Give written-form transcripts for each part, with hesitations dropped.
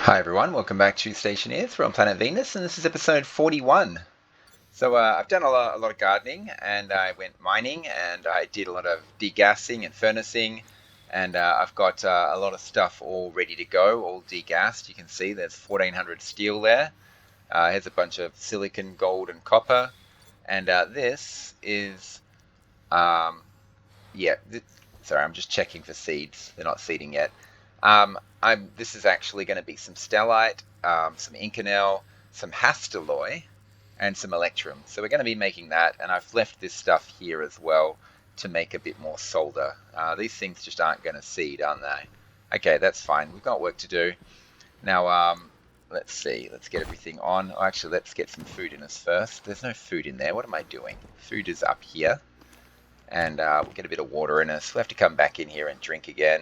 Hi everyone, welcome back to Stationeers. We're on planet Venus, and this is episode 41. I've done a lot of gardening, and I went mining, and I did a lot of degassing and furnacing, and I've got a lot of stuff all ready to go, all degassed. You can see there's 1400 steel there. Here's a bunch of silicon, gold, and copper, and this is um, yeah, sorry, I'm just checking for seeds. They're not seeding yet. This is actually going to be some stellite, some inconel, some hastelloy, and some electrum. So we're going to be making that, and I've left this stuff here as well to make a bit more solder. These things just aren't going to seed, aren't they? Okay, that's fine. We've got work to do. Now, let's see. Let's get everything on. Oh, actually, let's get some food in us first. There's no food in there. What am I doing? Food is up here, and we'll get a bit of water in us. We'll have to come back in here and drink again.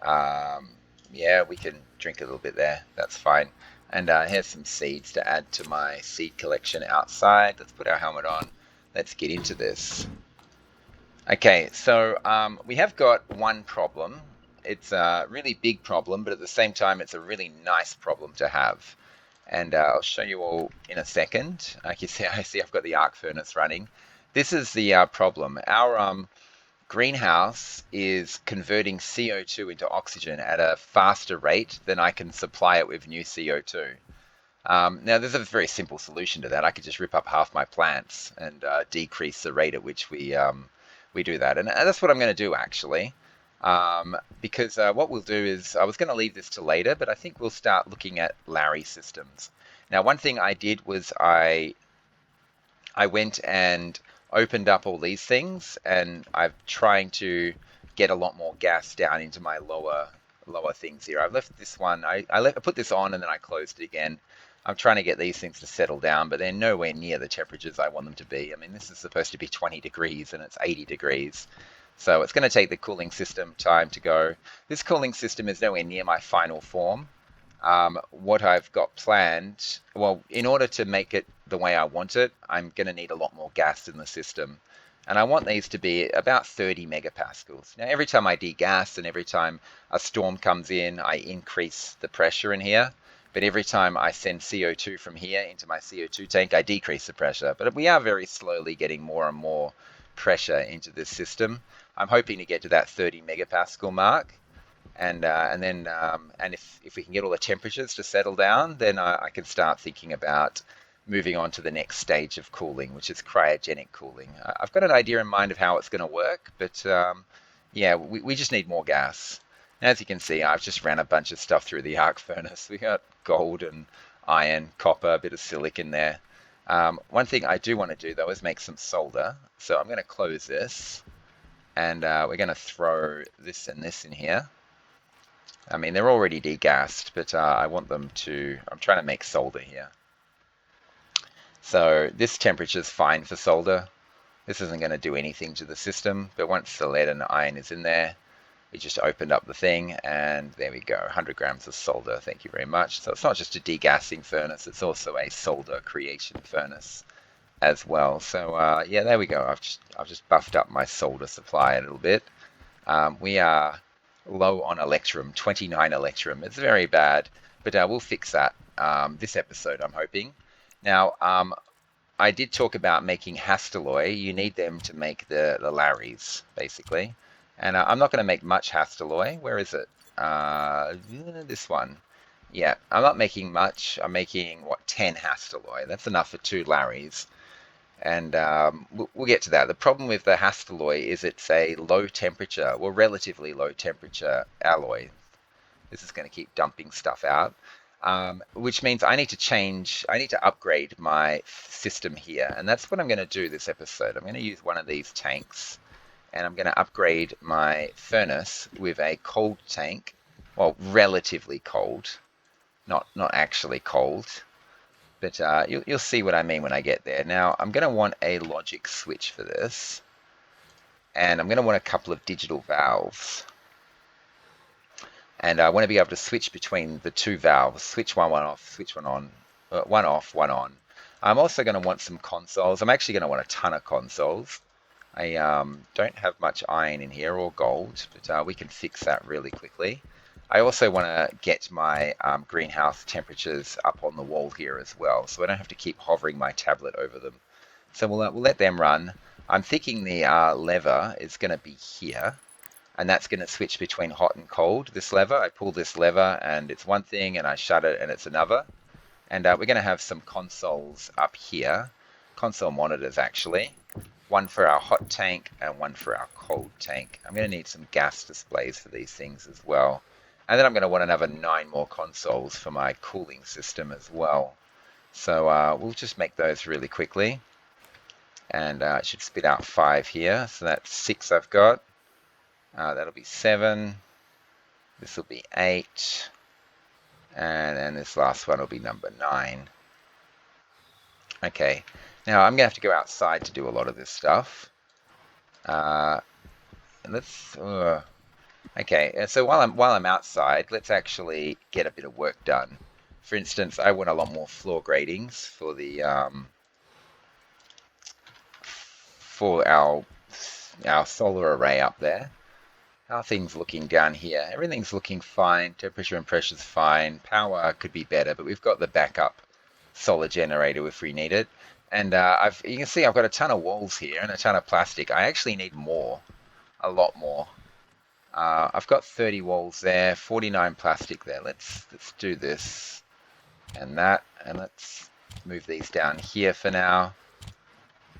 Um, yeah, we can drink a little bit there. That's fine. And here's some seeds to add to my seed collection outside. Let's put our helmet on. Let's get into this. Okay, so we have got one problem. It's a really big problem, but at the same time, it's a really nice problem to have. And I'll show you all in a second. Like you see, I see I've got the arc furnace running. This is the problem. Our greenhouse is converting CO2 into oxygen at a faster rate than I can supply it with new CO2. Now, there's a very simple solution to that. I could just rip up half my plants and decrease the rate at which we do that. And that's what I'm going to do, actually. Because what we'll do is, I was going to leave this to later, but I think we'll start looking at Larry systems. Now, one thing I did was I went and opened up all these things, and I'm trying to get a lot more gas down into my lower things here. I've left this one, I put this on and then I closed it again. I'm trying to get these things to settle down, but they're nowhere near the temperatures I want them to be. I mean, this is supposed to be 20 degrees and it's 80 degrees. So it's going to take the cooling system time to go. This cooling system is nowhere near my final form. What I've got planned, well, in order to make it the way I want it, I'm going to need a lot more gas in the system. And I want these to be about 30 megapascals. Now, every time I degas and every time a storm comes in, I increase the pressure in here. But every time I send CO2 from here into my CO2 tank, I decrease the pressure. But we are very slowly getting more and more pressure into this system. I'm hoping to get to that 30 megapascal mark. And if we can get all the temperatures to settle down, then I can start thinking about moving on to the next stage of cooling, which is cryogenic cooling. I've got an idea in mind of how it's going to work, but yeah, we just need more gas. And as you can see, I've just ran a bunch of stuff through the arc furnace. We got gold and iron, copper, a bit of silicon there. One thing I do want to do though is make some solder. So I'm going to close this, and we're going to throw this and this in here. I mean, they're already degassed, but I want them to, I'm trying to make solder here. So this temperature is fine for solder. This isn't going to do anything to the system, but once the lead and the iron is in there, we just opened up the thing, and there we go, 100 grams of solder. Thank you very much. So it's not just a degassing furnace, it's also a solder creation furnace as well. So yeah, there we go. I've just buffed up my solder supply a little bit. We are low on electrum, 29 electrum. It's very bad, but we'll fix that this episode, I'm hoping. Now, I did talk about making hastelloy. You need them to make the Larrys, basically. And I'm not going to make much hastelloy. Where is it? This one. Yeah, I'm not making much. I'm making, what, 10 hastelloy. That's enough for 2 Larrys. And we'll get to that. The problem with the hastelloy is it's a low temperature, well, relatively low temperature alloy. This is going to keep dumping stuff out, which means I need to upgrade my system here. And that's what I'm going to do this episode. I'm going to use one of these tanks, and I'm going to upgrade my furnace with a cold tank. Well, relatively cold, not actually cold. But you'll see what I mean when I get there. Now, I'm going to want a logic switch for this. And I'm going to want a couple of digital valves. And I want to be able to switch between the 2 valves. Switch one off, switch one on. One off, one on. I'm also going to want some consoles. I'm actually going to want a ton of consoles. I don't have much iron in here or gold, but we can fix that really quickly. I also want to get my greenhouse temperatures up on the wall here as well, so I don't have to keep hovering my tablet over them. So we'll let them run. I'm thinking the lever is going to be here, and that's going to switch between hot and cold. This lever, I pull this lever and it's one thing, and I shut it and it's another. And we're going to have some consoles up here, console monitors actually. One for our hot tank and one for our cold tank. I'm going to need some gas displays for these things as well. And then I'm going to want another 9 more consoles for my cooling system as well. So we'll just make those really quickly. And it should spit out 5 here. So that's 6 I've got. That'll be 7. This will be 8. And then this last one will be number 9. Okay, now I'm going to have to go outside to do a lot of this stuff. Okay, so while I'm outside, let's actually get a bit of work done. For instance, I want a lot more floor gratings for the for our solar array up there. How are things looking down here? Everything's looking fine. Temperature and pressure's fine. Power could be better, but we've got the backup solar generator if we need it. And you can see I've got a ton of walls here and a ton of plastic. I actually need more, a lot more. I've got 30 walls there, 49 plastic there. Let's do this and that, and let's move these down here for now.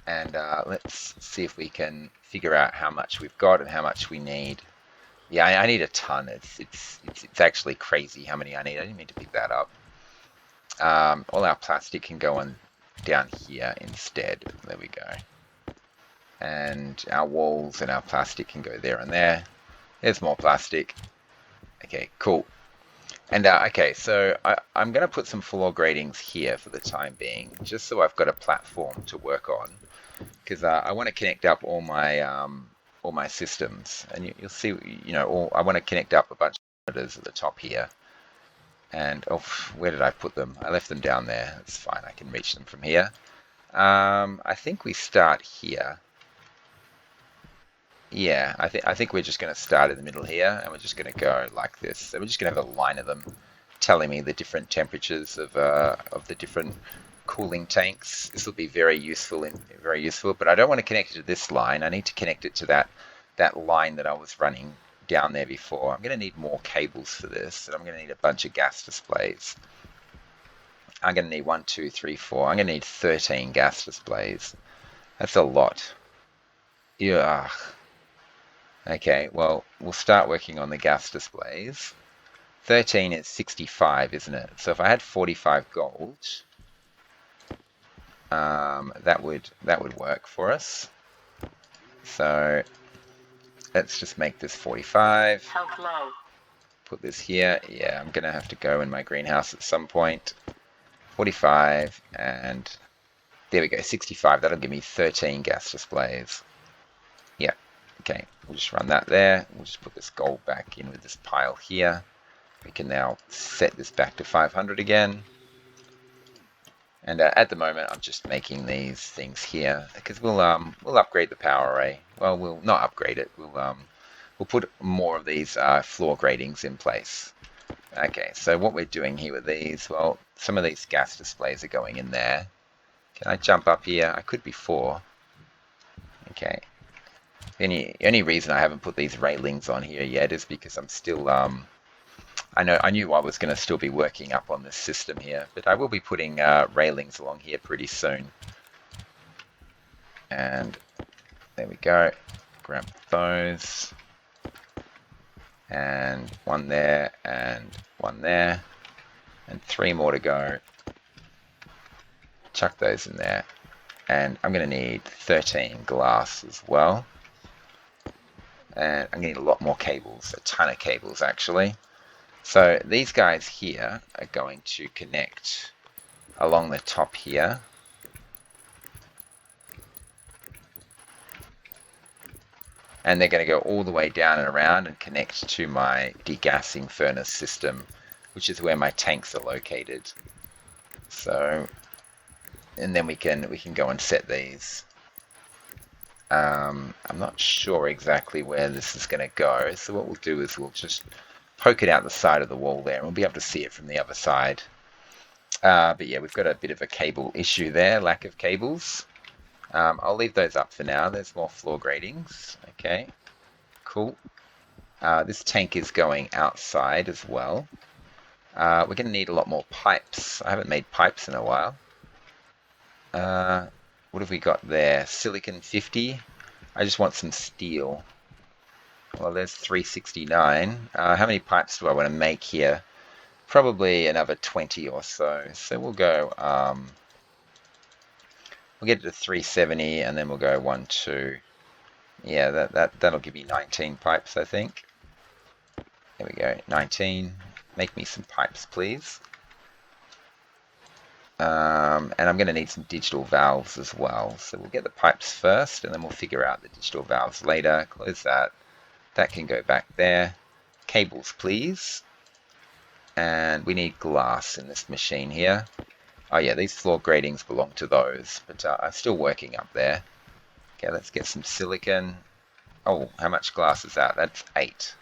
And let's see if we can figure out how much we've got and how much we need. Yeah, I need a ton. It's actually crazy how many I need. I didn't mean to pick that up. All our plastic can go on down here instead. There we go. And our walls and our plastic can go there and there. There's more plastic. Okay, cool. And okay, so I'm going to put some floor gratings here for the time being, just so I've got a platform to work on, because I want to connect up all my systems, and you'll see, I want to connect up a bunch of monitors at the top here. And oh, where did I put them? I left them down there. That's fine. I can reach them from here. I think we start here. Yeah, I think we're just going to start in the middle here, and we're just going to go like this. So we're just going to have a line of them telling me the different temperatures of the different cooling tanks. This will be very useful, but I don't want to connect it to this line. I need to connect it to that line that I was running down there before. I'm going to need more cables for this, and I'm going to need a bunch of gas displays. I'm going to need 1, 2, 3, 4. I'm going to need 13 gas displays. That's a lot. Yeah. Okay, well, we'll start working on the gas displays. 13 is 65, isn't it? So if I had 45 gold, that would work for us. So let's just make this 45. Health low. Put this here. Yeah, I'm going to have to go in my greenhouse at some point. 45, and there we go, 65. That'll give me 13 gas displays. Yeah, okay, we'll just run that there. We'll just put this gold back in with this pile here. We can now set this back to 500 again. And at the moment, I'm just making these things here because we'll upgrade the power array. Well, we'll not upgrade it. We'll put more of these floor gratings in place. Okay, so what we're doing here with these, well, some of these gas displays are going in there. Can I jump up here? I could before. Okay. The only reason I haven't put these railings on here yet is because I'm still I knew I was going to still be working up on this system here, but I will be putting railings along here pretty soon. And there we go. Grab those. And one there, and one there. And 3 more to go. Chuck those in there. And I'm going to need 13 glass as well. And I'm going to need a lot more cables, a ton of cables actually. So these guys here are going to connect along the top here. And they're going to go all the way down and around and connect to my degassing furnace system, which is where my tanks are located. So, and then we can go and set these. I'm not sure exactly where this is going to go. So what we'll do is we'll just poke it out the side of the wall there, and we'll be able to see it from the other side. But yeah, we've got a bit of a cable issue there, lack of cables. I'll leave those up for now. There's more floor gratings. Okay, cool. This tank is going outside as well. We're going to need a lot more pipes. I haven't made pipes in a while. What have we got there? Silicon 50. I just want some steel. Well, there's 369. How many pipes do I want to make here? Probably another 20 or so. So we'll go, we'll get to 370 and then we'll go 1, 2. Yeah, that'll give me 19 pipes, I think. There we go, 19. Make me some pipes, please. And I'm going to need some digital valves as well. So we'll get the pipes first, and then we'll figure out the digital valves later. Close that. That can go back there. Cables, please. And we need glass in this machine here. Oh yeah, these floor gratings belong to those, but I'm still working up there. Okay, let's get some silicon. Oh, how much glass is that? That's 8.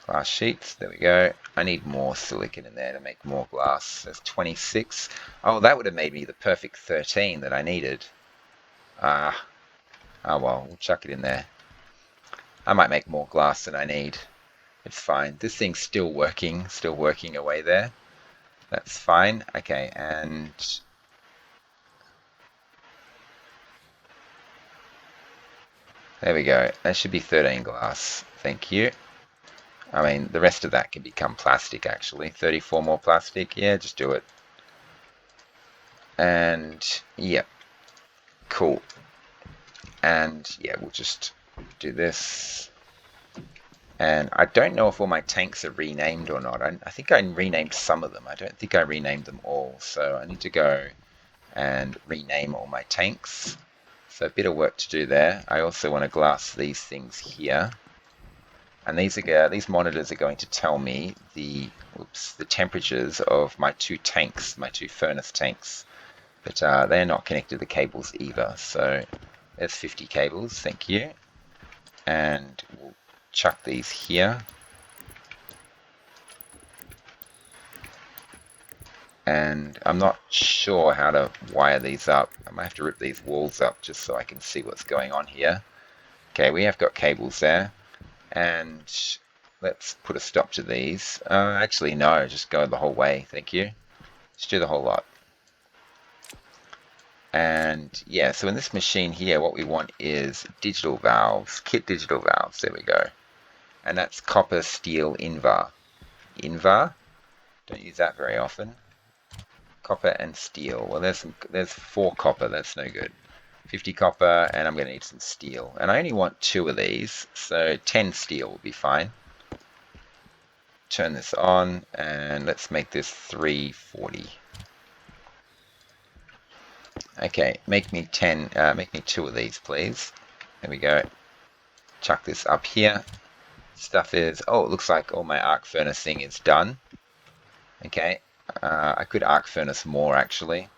Glass sheets, there we go. I need more silicon in there to make more glass. There's 26. Oh, that would have made me the perfect 13 that I needed. Oh well, we'll chuck it in there. I might make more glass than I need. It's fine. This thing's still working away there. That's fine. Okay, and there we go. That should be 13 glass. Thank you. I mean, the rest of that can become plastic, actually. 34 more plastic. Yeah, just do it. And, yeah. Cool. And, yeah, we'll just do this. And I don't know if all my tanks are renamed or not. I think I renamed some of them. I don't think I renamed them all. So I need to go and rename all my tanks. So a bit of work to do there. I also want to glass these things here. And these monitors are going to tell me the temperatures of my 2 tanks, my 2 furnace tanks. But they're not connected to the cables either. So there's 50 cables, thank you. And we'll chuck these here. And I'm not sure how to wire these up. I might have to rip these walls up just so I can see what's going on here. Okay, we have got cables there. And let's put a stop to these. Actually, no, just go the whole way. Thank you. Just do the whole lot. And yeah, so in this machine here, what we want is digital valves, kit digital valves. There we go. And that's copper, steel, Invar. Invar? Don't use that very often. Copper and steel. Well, there's 4 copper. That's no good. 50 copper, and I'm going to need some steel. And I only want 2 of these, so 10 steel will be fine. Turn this on, and let's make this 340. Okay, make me 2 of these, please. There we go. Chuck this up here. Stuff is, oh, it looks like all my arc furnacing is done. Okay, I could arc furnace more actually,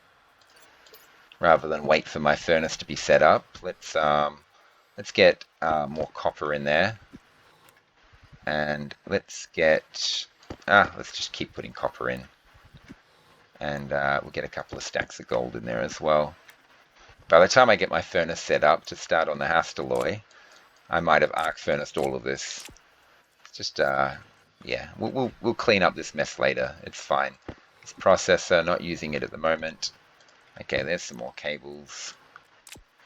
rather than wait for my furnace to be set up. Let's get more copper in there, and let's just keep putting copper in, and we'll get a couple of stacks of gold in there as well. By the time I get my furnace set up to start on the Hastalloy, I might have arc furnaced all of this. Just yeah, we'll clean up this mess later. It's fine. This processor, not using it at the moment. Okay, there's some more cables.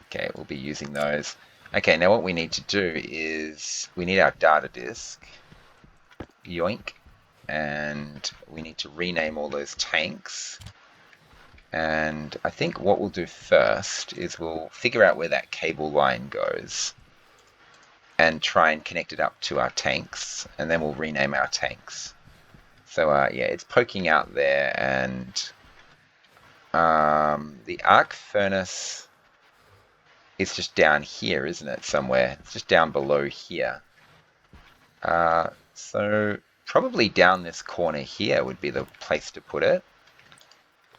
Okay, we'll be using those. Okay, now what we need to do is we need our data disk. Yoink. And we need to rename all those tanks. And I think what we'll do first is we'll figure out where that cable line goes and try and connect it up to our tanks, and then we'll rename our tanks. So yeah, it's poking out there, and the arc furnace is just down here, isn't it, somewhere? It's just down below here. So probably down this corner here would be the place to put it.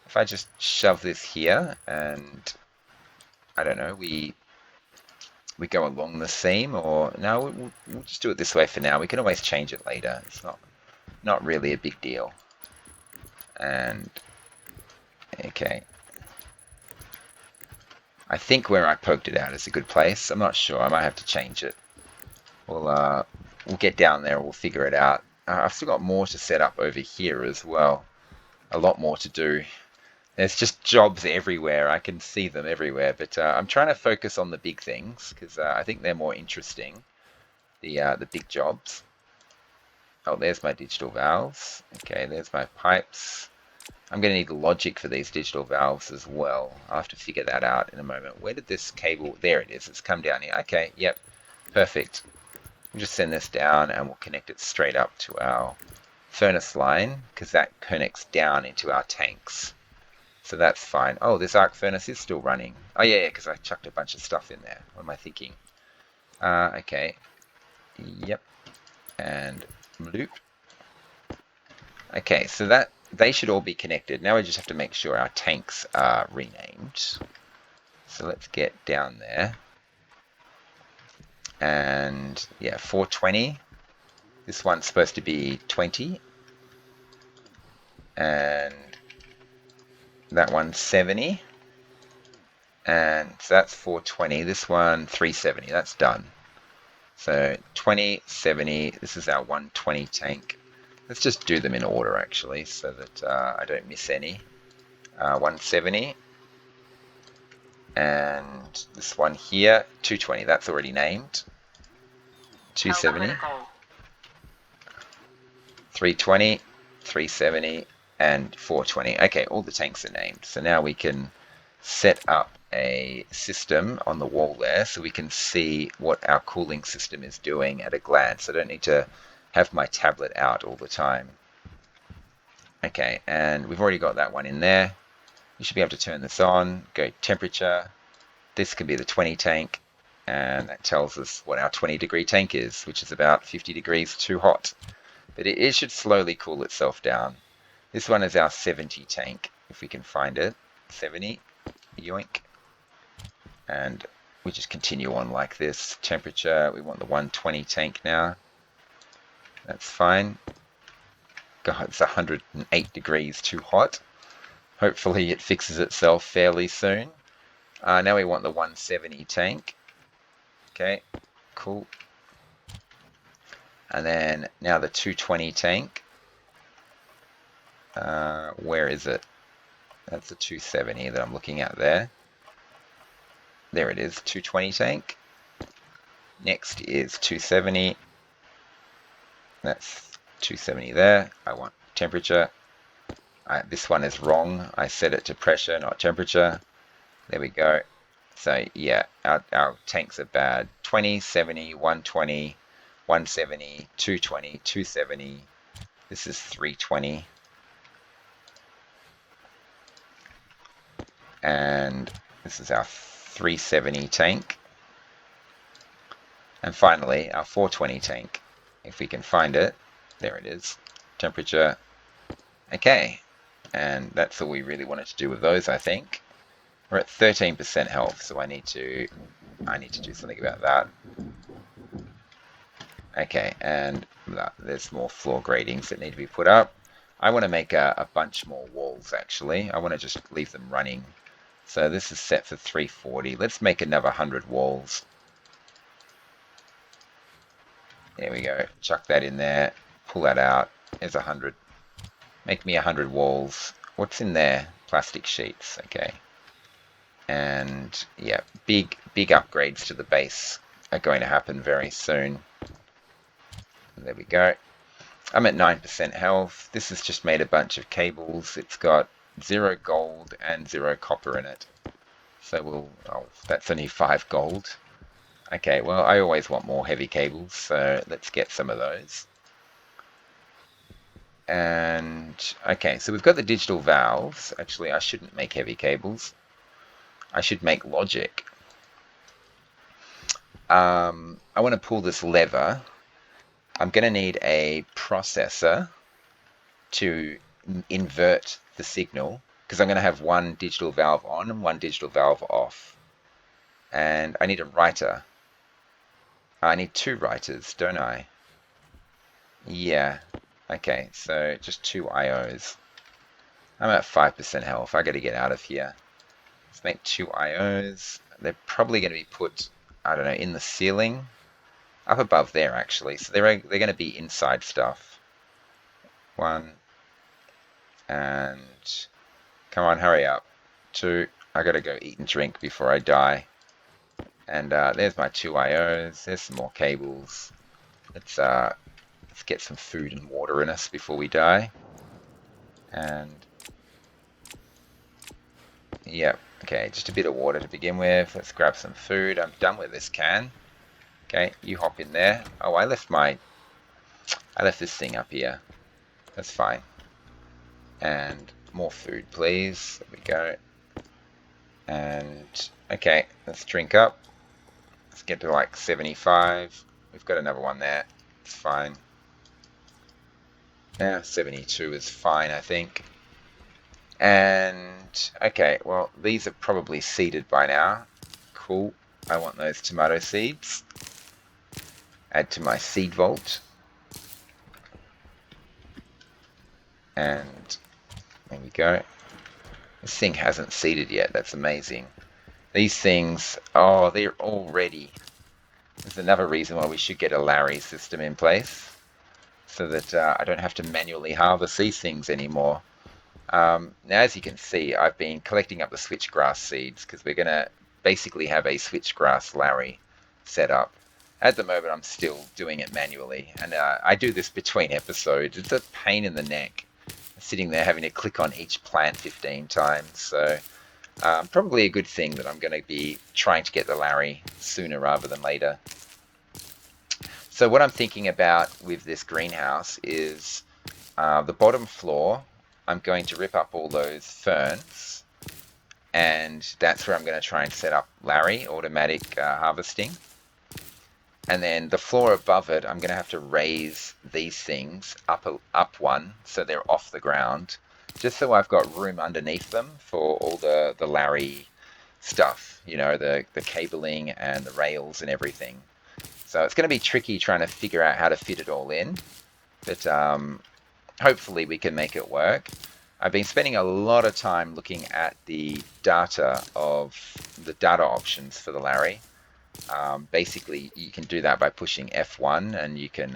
If I just shove this here, and I don't know, we we go along the seam, or no, we'll just do it this way for now. We can always change it later. It's not really a big deal. And okay, I think where I poked it out is a good place. I'm not sure. I might have to change it. We'll get down there. We'll figure it out. I've still got more to set up over here as well. A lot more to do. There's just jobs everywhere. I can see them everywhere, but I'm trying to focus on the big things because I think they're more interesting. The big jobs. Oh, there's my digital valves. Okay, there's my pipes. I'm going to need logic for these digital valves as well. I'll have to figure that out in a moment. Where did this cable... There it is. It's come down here. Okay, yep. Perfect. We'll just send this down and we'll connect it straight up to our furnace line because that connects down into our tanks. So that's fine. Oh, this arc furnace is still running. Oh, yeah, because I chucked a bunch of stuff in there. What am I thinking? Okay. Yep. And loop. Okay, so that they should all be connected. Now we just have to make sure our tanks are renamed. So let's get down there. And yeah, 420. This one's supposed to be 20. And that one's 70. And so that's 420. This one, 370. That's done. So 20, 70. This is our 120 tank. Let's just do them in order, actually, so that I don't miss any. 170. And this one here, 220. That's already named. 270. 320, 370, and 420. Okay, all the tanks are named. So now we can set up a system on the wall there so we can see what our cooling system is doing at a glance. I don't need to have my tablet out all the time. Okay, and we've already got that one in there. You should be able to turn this on, go temperature. This could be the 20 tank, and that tells us what our 20-degree tank is, which is about 50 degrees too hot. But it should slowly cool itself down. This one is our 70 tank, if we can find it. 70, yoink. And we just continue on like this. Temperature, we want the 120 tank now. That's fine. God, it's 108 degrees too hot. Hopefully it fixes itself fairly soon. Now we want the 170 tank. Okay, cool. And then now the 220 tank. Where is it? That's the 270 that I'm looking at there. There it is, 220 tank. Next is 270. That's 270 there. I want temperature. This one is wrong. I set it to pressure, not temperature. There we go. So yeah, our tanks are bad. 20, 70, 120, 170, 220, 270. This is 320. And this is our 370 tank. And finally, our 420 tank. If we can find it. There it is. Temperature. Okay. And that's all we really wanted to do with those, I think. We're at 13% health, so I need to do something about that. Okay, and there's more floor gratings that need to be put up. I want to make a bunch more walls, actually. I want to just leave them running. So this is set for 340. Let's make another 100 walls. There we go. Chuck that in there. Pull that out. There's 100. Make me 100 walls. What's in there? Plastic sheets. Okay. And yeah, big upgrades to the base are going to happen very soon. There we go. I'm at 9% health. This has just made a bunch of cables. It's got 0 gold and 0 copper in it. So that's only 5 gold. Okay, well, I always want more heavy cables, so let's get some of those. And okay, so we've got the digital valves. Actually, I shouldn't make heavy cables. I should make logic. I want to pull this lever. I'm going to need a processor to invert the signal because I'm going to have one digital valve on and one digital valve off. And I need a writer. I need 2 writers, don't I? Yeah. Okay, so just 2 IOs. I'm at 5% health. I gotta get out of here. Let's make 2 IOs. They're probably gonna be put, I don't know, in the ceiling. Up above there, actually. So they're gonna be inside stuff. 1, and come on, hurry up. 2, I gotta go eat and drink before I die. And there's my 2 IOs. There's some more cables. Let's get some food and water in us before we die. And yep, okay, just a bit of water to begin with. Let's grab some food. I'm done with this can. Okay, you hop in there. Oh, I left this thing up here. That's fine. And more food, please. There we go. And okay, let's drink up. Let's get to like 75. We've got another one there. It's fine. Yeah, 72 is fine, I think. And okay, well, these are probably seeded by now. Cool. I want those tomato seeds. Add to my seed vault. And there we go. This thing hasn't seeded yet. That's amazing. These things, oh, they're all ready. There's another reason why we should get a Larry system in place, so that I don't have to manually harvest these things anymore. Now, as you can see, I've been collecting up the switchgrass seeds because we're going to basically have a switchgrass Larry set up. At the moment, I'm still doing it manually, and I do this between episodes. It's a pain in the neck, sitting there having to click on each plant 15 times. So probably a good thing that I'm going to be trying to get the Larry sooner rather than later. So what I'm thinking about with this greenhouse is the bottom floor. I'm going to rip up all those ferns, and that's where I'm going to try and set up Larry automatic harvesting. And then the floor above it, I'm going to have to raise these things up one so they're off the ground, just so I've got room underneath them for all the Larry stuff, you know, the cabling and the rails and everything. So it's going to be tricky trying to figure out how to fit it all in, but hopefully we can make it work. I've been spending a lot of time looking at the data options for the Larry. Basically, you can do that by pushing F1, and you can.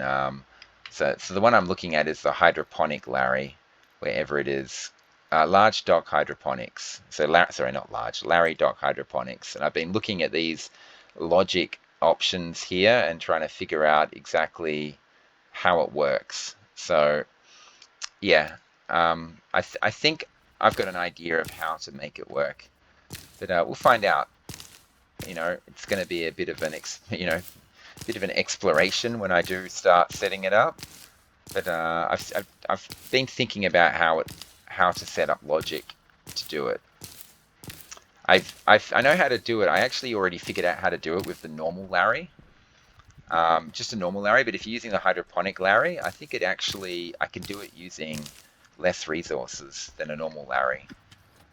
So the one I'm looking at is the hydroponic Larry, wherever it is. Large dock hydroponics. So sorry, not large. Larry dock hydroponics. And I've been looking at these logic options here and trying to figure out exactly how it works. So yeah, I think I've got an idea of how to make it work, but we'll find out. You know, it's going to be a bit of an exploration when I do start setting it up. But I've been thinking about how to set up logic to do it. I know how to do it. I actually already figured out how to do it with the normal Larry. Just a normal Larry, but if you're using the hydroponic Larry, I think I can do it using less resources than a normal Larry.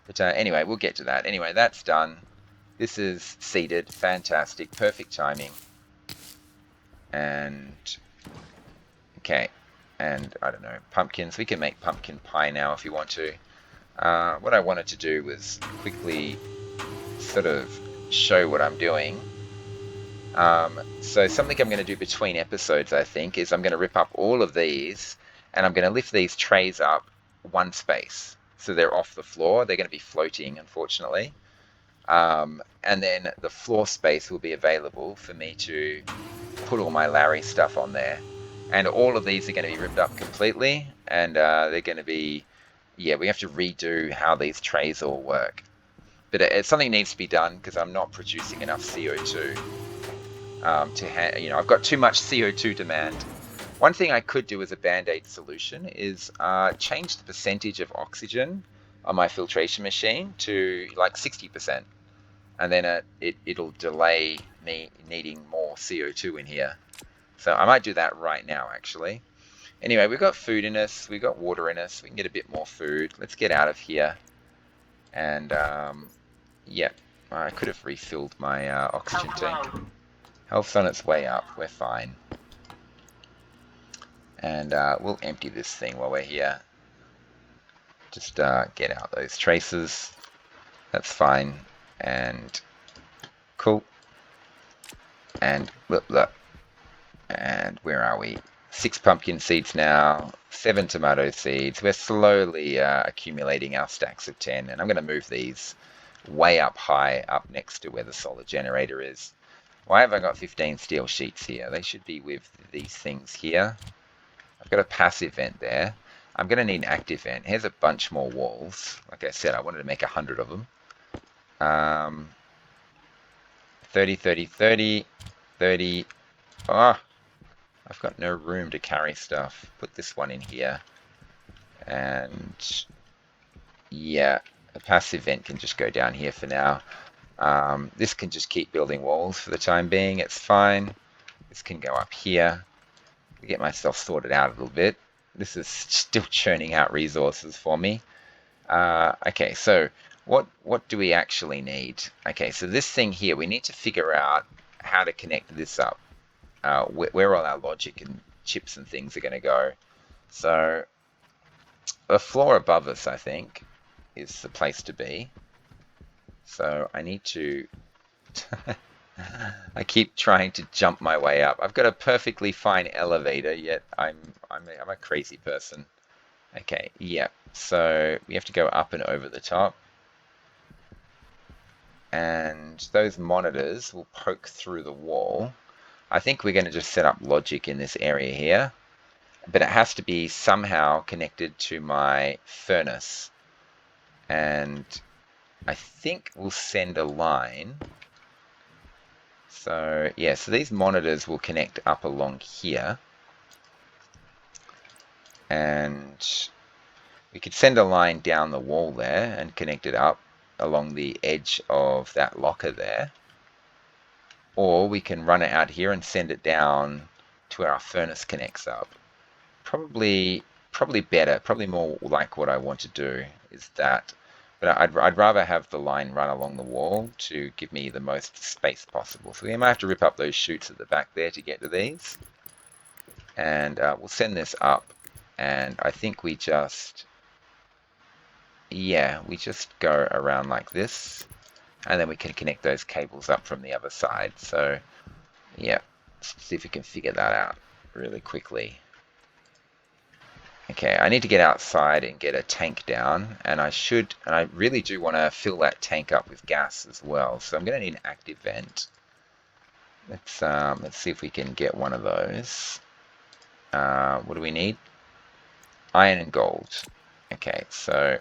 But anyway, we'll get to that. Anyway, that's done. This is seeded. Fantastic. Perfect timing. And okay. And I don't know, pumpkins. We can make pumpkin pie now if you want to. What I wanted to do was quickly sort of show what I'm doing. So something I'm going to do between episodes, I think, is I'm going to rip up all of these, and I'm going to lift these trays up one space. So they're off the floor. They're going to be floating, unfortunately. And then the floor space will be available for me to put all my Larry stuff on there. And all of these are going to be ripped up completely, and they're going to be, yeah, we have to redo how these trays all work. But something needs to be done because I'm not producing enough CO2. I've got too much CO2 demand. One thing I could do as a band-aid solution is change the percentage of oxygen on my filtration machine to like 60%. And then it'll delay me needing more CO2 in here. So I might do that right now, actually. Anyway, we've got food in us. We've got water in us. We can get a bit more food. Let's get out of here. And, yeah, I could have refilled my oxygen tank. Health's on its way up. We're fine. And we'll empty this thing while we're here. Just get out those traces. That's fine. And cool. And look. And where are we? 6 pumpkin seeds now, 7 tomato seeds. We're slowly accumulating our stacks of 10, and I'm going to move these way up high, up next to where the solar generator is. Why have I got 15 steel sheets here? They should be with these things here. I've got a passive vent there. I'm going to need an active vent. Here's a bunch more walls. Like I said, I wanted to make 100 of them. 30, 30, 30, 30. Oh, I've got no room to carry stuff. Put this one in here. And yeah, a passive vent can just go down here for now. This can just keep building walls for the time being. It's fine. This can go up here. Get myself sorted out a little bit. This is still churning out resources for me. Okay, so what do we actually need? Okay, so this thing here, we need to figure out how to connect this up. Where all our logic and chips and things are going to go. So the floor above us, I think, is the place to be. So I need to... I keep trying to jump my way up. I've got a perfectly fine elevator, yet I'm a crazy person. Okay, yeah. So we have to go up and over the top. And those monitors will poke through the wall. I think we're going to just set up logic in this area here. But it has to be somehow connected to my furnace. And I think we'll send a line. So yeah, so these monitors will connect up along here. And we could send a line down the wall there and connect it up along the edge of that locker there. Or we can run it out here and send it down to where our furnace connects up. Probably better, probably more like what I want to do is that. But I'd rather have the line run along the wall to give me the most space possible. So we might have to rip up those chutes at the back there to get to these. And we'll send this up. And I think we just... yeah, we just go around like this. And then we can connect those cables up from the other side. So, yeah, let's see if we can figure that out really quickly. Okay, I need to get outside and get a tank down, and I really do want to fill that tank up with gas as well. So I'm going to need an active vent. Let's see if we can get one of those. What do we need? Iron and gold. Okay, so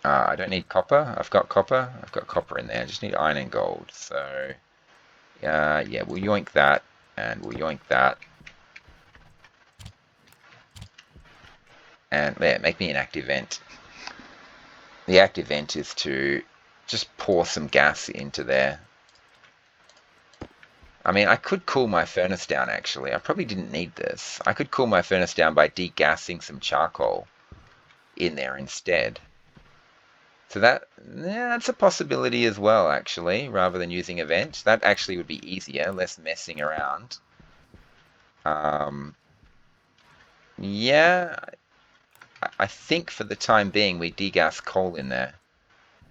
I don't need copper. I've got copper. I've got copper in there. I just need iron and gold. So yeah, we'll yoink that, and we'll yoink that. And yeah, make me an active vent. The active vent is to just pour some gas into there. I mean, I could cool my furnace down actually. I probably didn't need this. I could cool my furnace down by degassing some charcoal in there instead. So that's a possibility as well actually, rather than using a vent. That actually would be easier, less messing around. Yeah, I think for the time being we degas coal in there.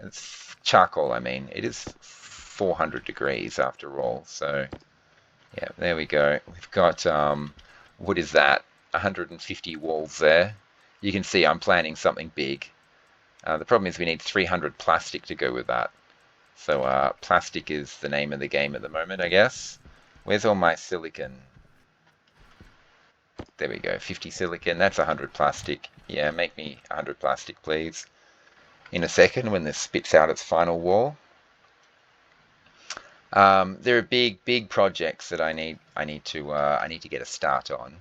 It's charcoal, I mean. It is 400 degrees after all. So, yeah, there we go. We've got, what is that? 150 walls there. You can see I'm planning something big. The problem is we need 300 plastic to go with that. So, plastic is the name of the game at the moment, I guess. Where's all my silicon? There we go, 50 silicon, that's 100 plastic. Yeah, make me 100 plastic, please. In a second, when this spits out its final wall. There are big projects that I need to get a start on.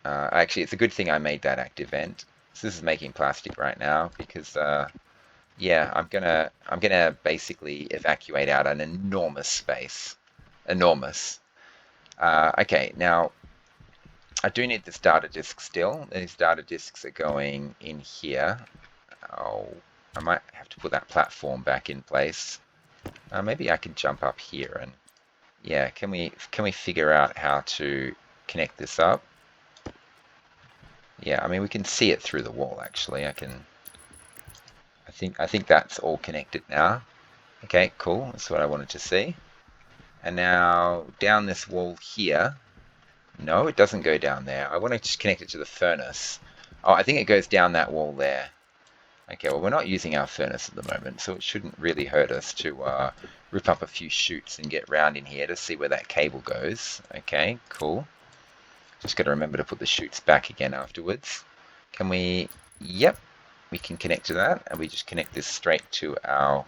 Actually, it's a good thing I made that active vent. So this is making plastic right now because, yeah, I'm gonna basically evacuate out an enormous space, enormous. Okay, now. I do need this data disk still. These data disks are going in here. Oh, I might have to put that platform back in place. Maybe I can jump up here and yeah, can we figure out how to connect this up? Yeah, I mean we can see it through the wall actually. I think that's all connected now. Okay, cool. That's what I wanted to see. And now down this wall here. No, it doesn't go down there. I want to just connect it to the furnace. Oh, I think it goes down that wall there. Okay, well we're not using our furnace at the moment, so it shouldn't really hurt us to rip up a few chutes and get round in here to see where that cable goes. Okay, cool. Just got to remember to put the chutes back again afterwards. Can we? Yep, we can connect to that, and we just connect this straight to our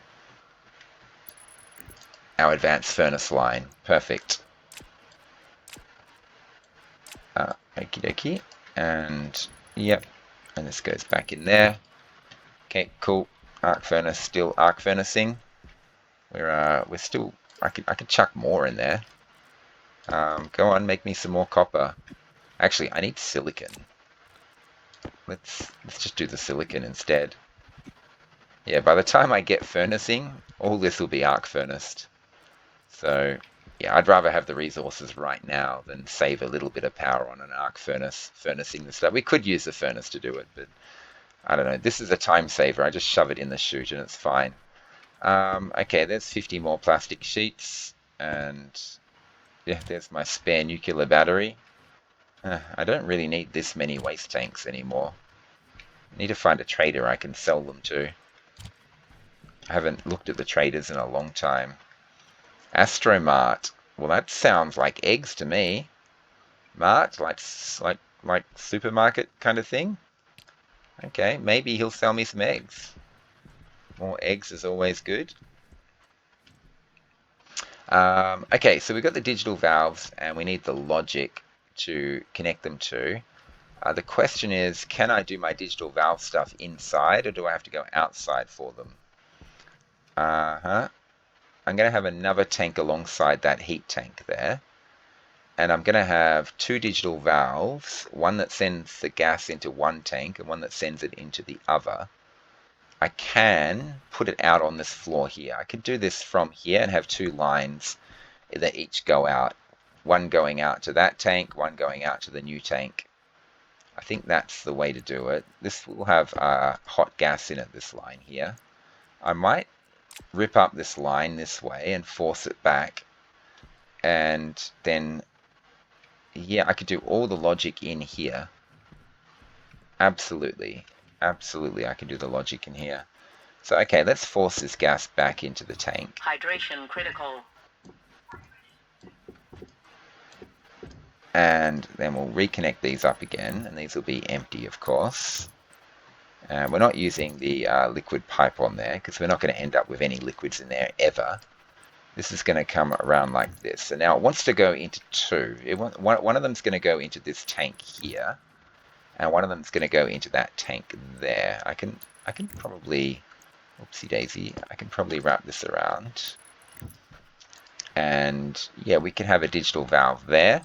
advanced furnace line. Perfect. Okie dokie. And yep, and this goes back in there. Okay, cool. Arc furnace, still arc furnacing. We're still. I could chuck more in there. Go on, make me some more copper. Actually, I need silicon. Let's just do the silicon instead. Yeah, by the time I get furnacing, all this will be arc furnaced. So yeah, I'd rather have the resources right now than save a little bit of power on an arc furnace, furnacing the stuff. We could use the furnace to do it, but I don't know. This is a time saver. I just shove it in the chute and it's fine. Okay, there's 50 more plastic sheets, and yeah, there's my spare nuclear battery. I don't really need this many waste tanks anymore. I need to find a trader I can sell them to. I haven't looked at the traders in a long time. Astromart. Well, that sounds like eggs to me. Mart, like supermarket kind of thing. Okay, maybe he'll sell me some eggs. More eggs is always good. Okay, so we've got the digital valves and we need the logic to connect them to. The question is, can I do my digital valve stuff inside or do I have to go outside for them? I'm going to have another tank alongside that heat tank there. And I'm going to have two digital valves, one that sends the gas into one tank and one that sends it into the other. I can put it out on this floor here. I could do this from here and have two lines that each go out. One going out to that tank, one going out to the new tank. I think that's the way to do it. This will have hot gas in it, this line here. I might rip up this line this way and force it back. And then, yeah, I could do all the logic in here. Absolutely. Absolutely, I can do the logic in here. So, okay, let's force this gas back into the tank. Hydration critical. And then we'll reconnect these up again, and these will be empty, of course. And we're not using the liquid pipe on there, because we're not going to end up with any liquids in there ever. This is going to come around like this. So now it wants to go into two. One of them's going to go into this tank here, and one of them's going to go into that tank there. I can probably, oopsie daisy, I can probably wrap this around. And yeah, we can have a digital valve there.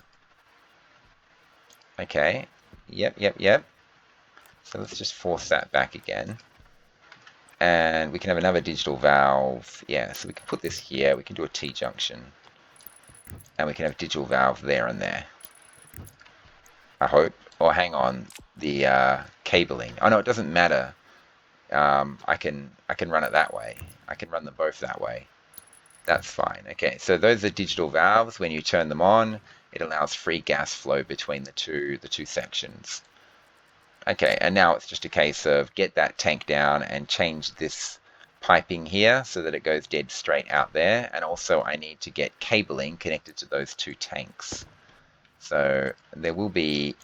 Okay, yep. So let's just force that back again. And we can have another digital valve. Yeah, so we can put this here. We can do a T-junction. And we can have a digital valve there and there. I hope. Or hang on, the cabling. Oh no, it doesn't matter. I can run it that way. I can run them both that way. That's fine. Okay, so those are digital valves. When you turn them on, it allows free gas flow between the two sections. Okay, and now it's just a case of get that tank down and change this piping here so that it goes dead straight out there. And also I need to get cabling connected to those two tanks. So there will be,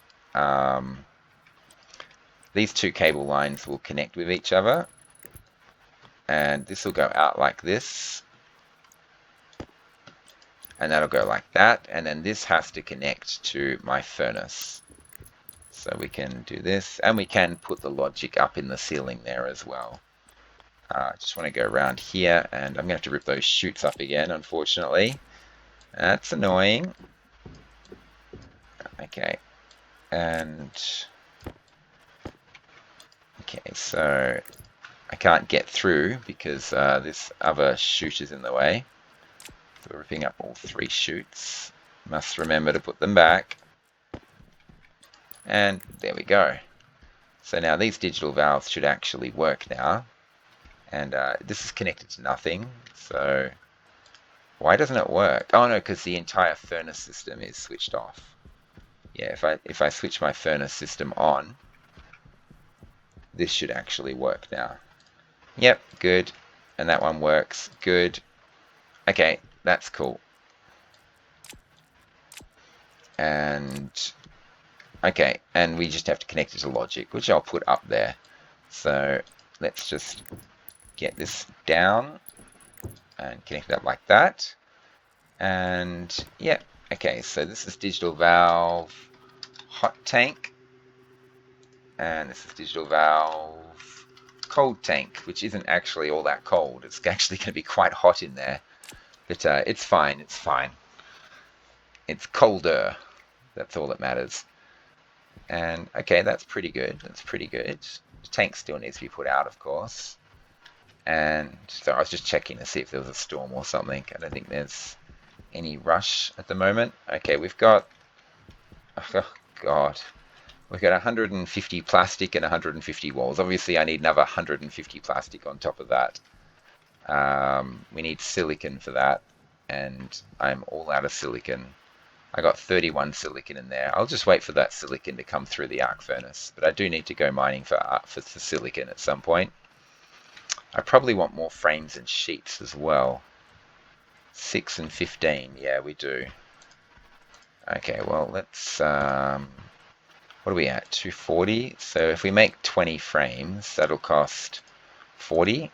these two cable lines will connect with each other. And this will go out like this. And that'll go like that. And then this has to connect to my furnace. So we can do this, and we can put the logic up in the ceiling there as well. I just want to go around here, and I'm going to have to rip those chutes up again, unfortunately. That's annoying. Okay, and okay, so I can't get through because this other chute is in the way. So we're ripping up all 3 chutes. Must remember to put them back. And there we go. So now these digital valves should actually work now. And this is connected to nothing. So why doesn't it work? Oh no, because the entire furnace system is switched off. Yeah, if I switch my furnace system on, this should actually work now. Yep, good. And that one works. Good. Okay, that's cool. And okay, and we just have to connect it to logic, which I'll put up there. So let's just get this down and connect it up like that. And yeah, okay, so this is digital valve hot tank, and this is digital valve cold tank, which isn't actually all that cold. It's actually going to be quite hot in there, but it's fine. It's fine. It's colder. That's all that matters. And okay, that's pretty good. That's pretty good. The tank still needs to be put out, of course. And so I was just checking to see if there was a storm or something. I don't think there's any rush at the moment. Okay, we've got, oh god, we've got 150 plastic and 150 walls. Obviously I need another 150 plastic on top of that. We need silicon for that, and I'm all out of silicon. I got 31 silicon in there. I'll just wait for that silicon to come through the arc furnace, but I do need to go mining for silicon at some point. I probably want more frames and sheets as well. 6 and 15, yeah, we do. Okay, well, let's, what are we at, 240? So if we make 20 frames, that'll cost 40.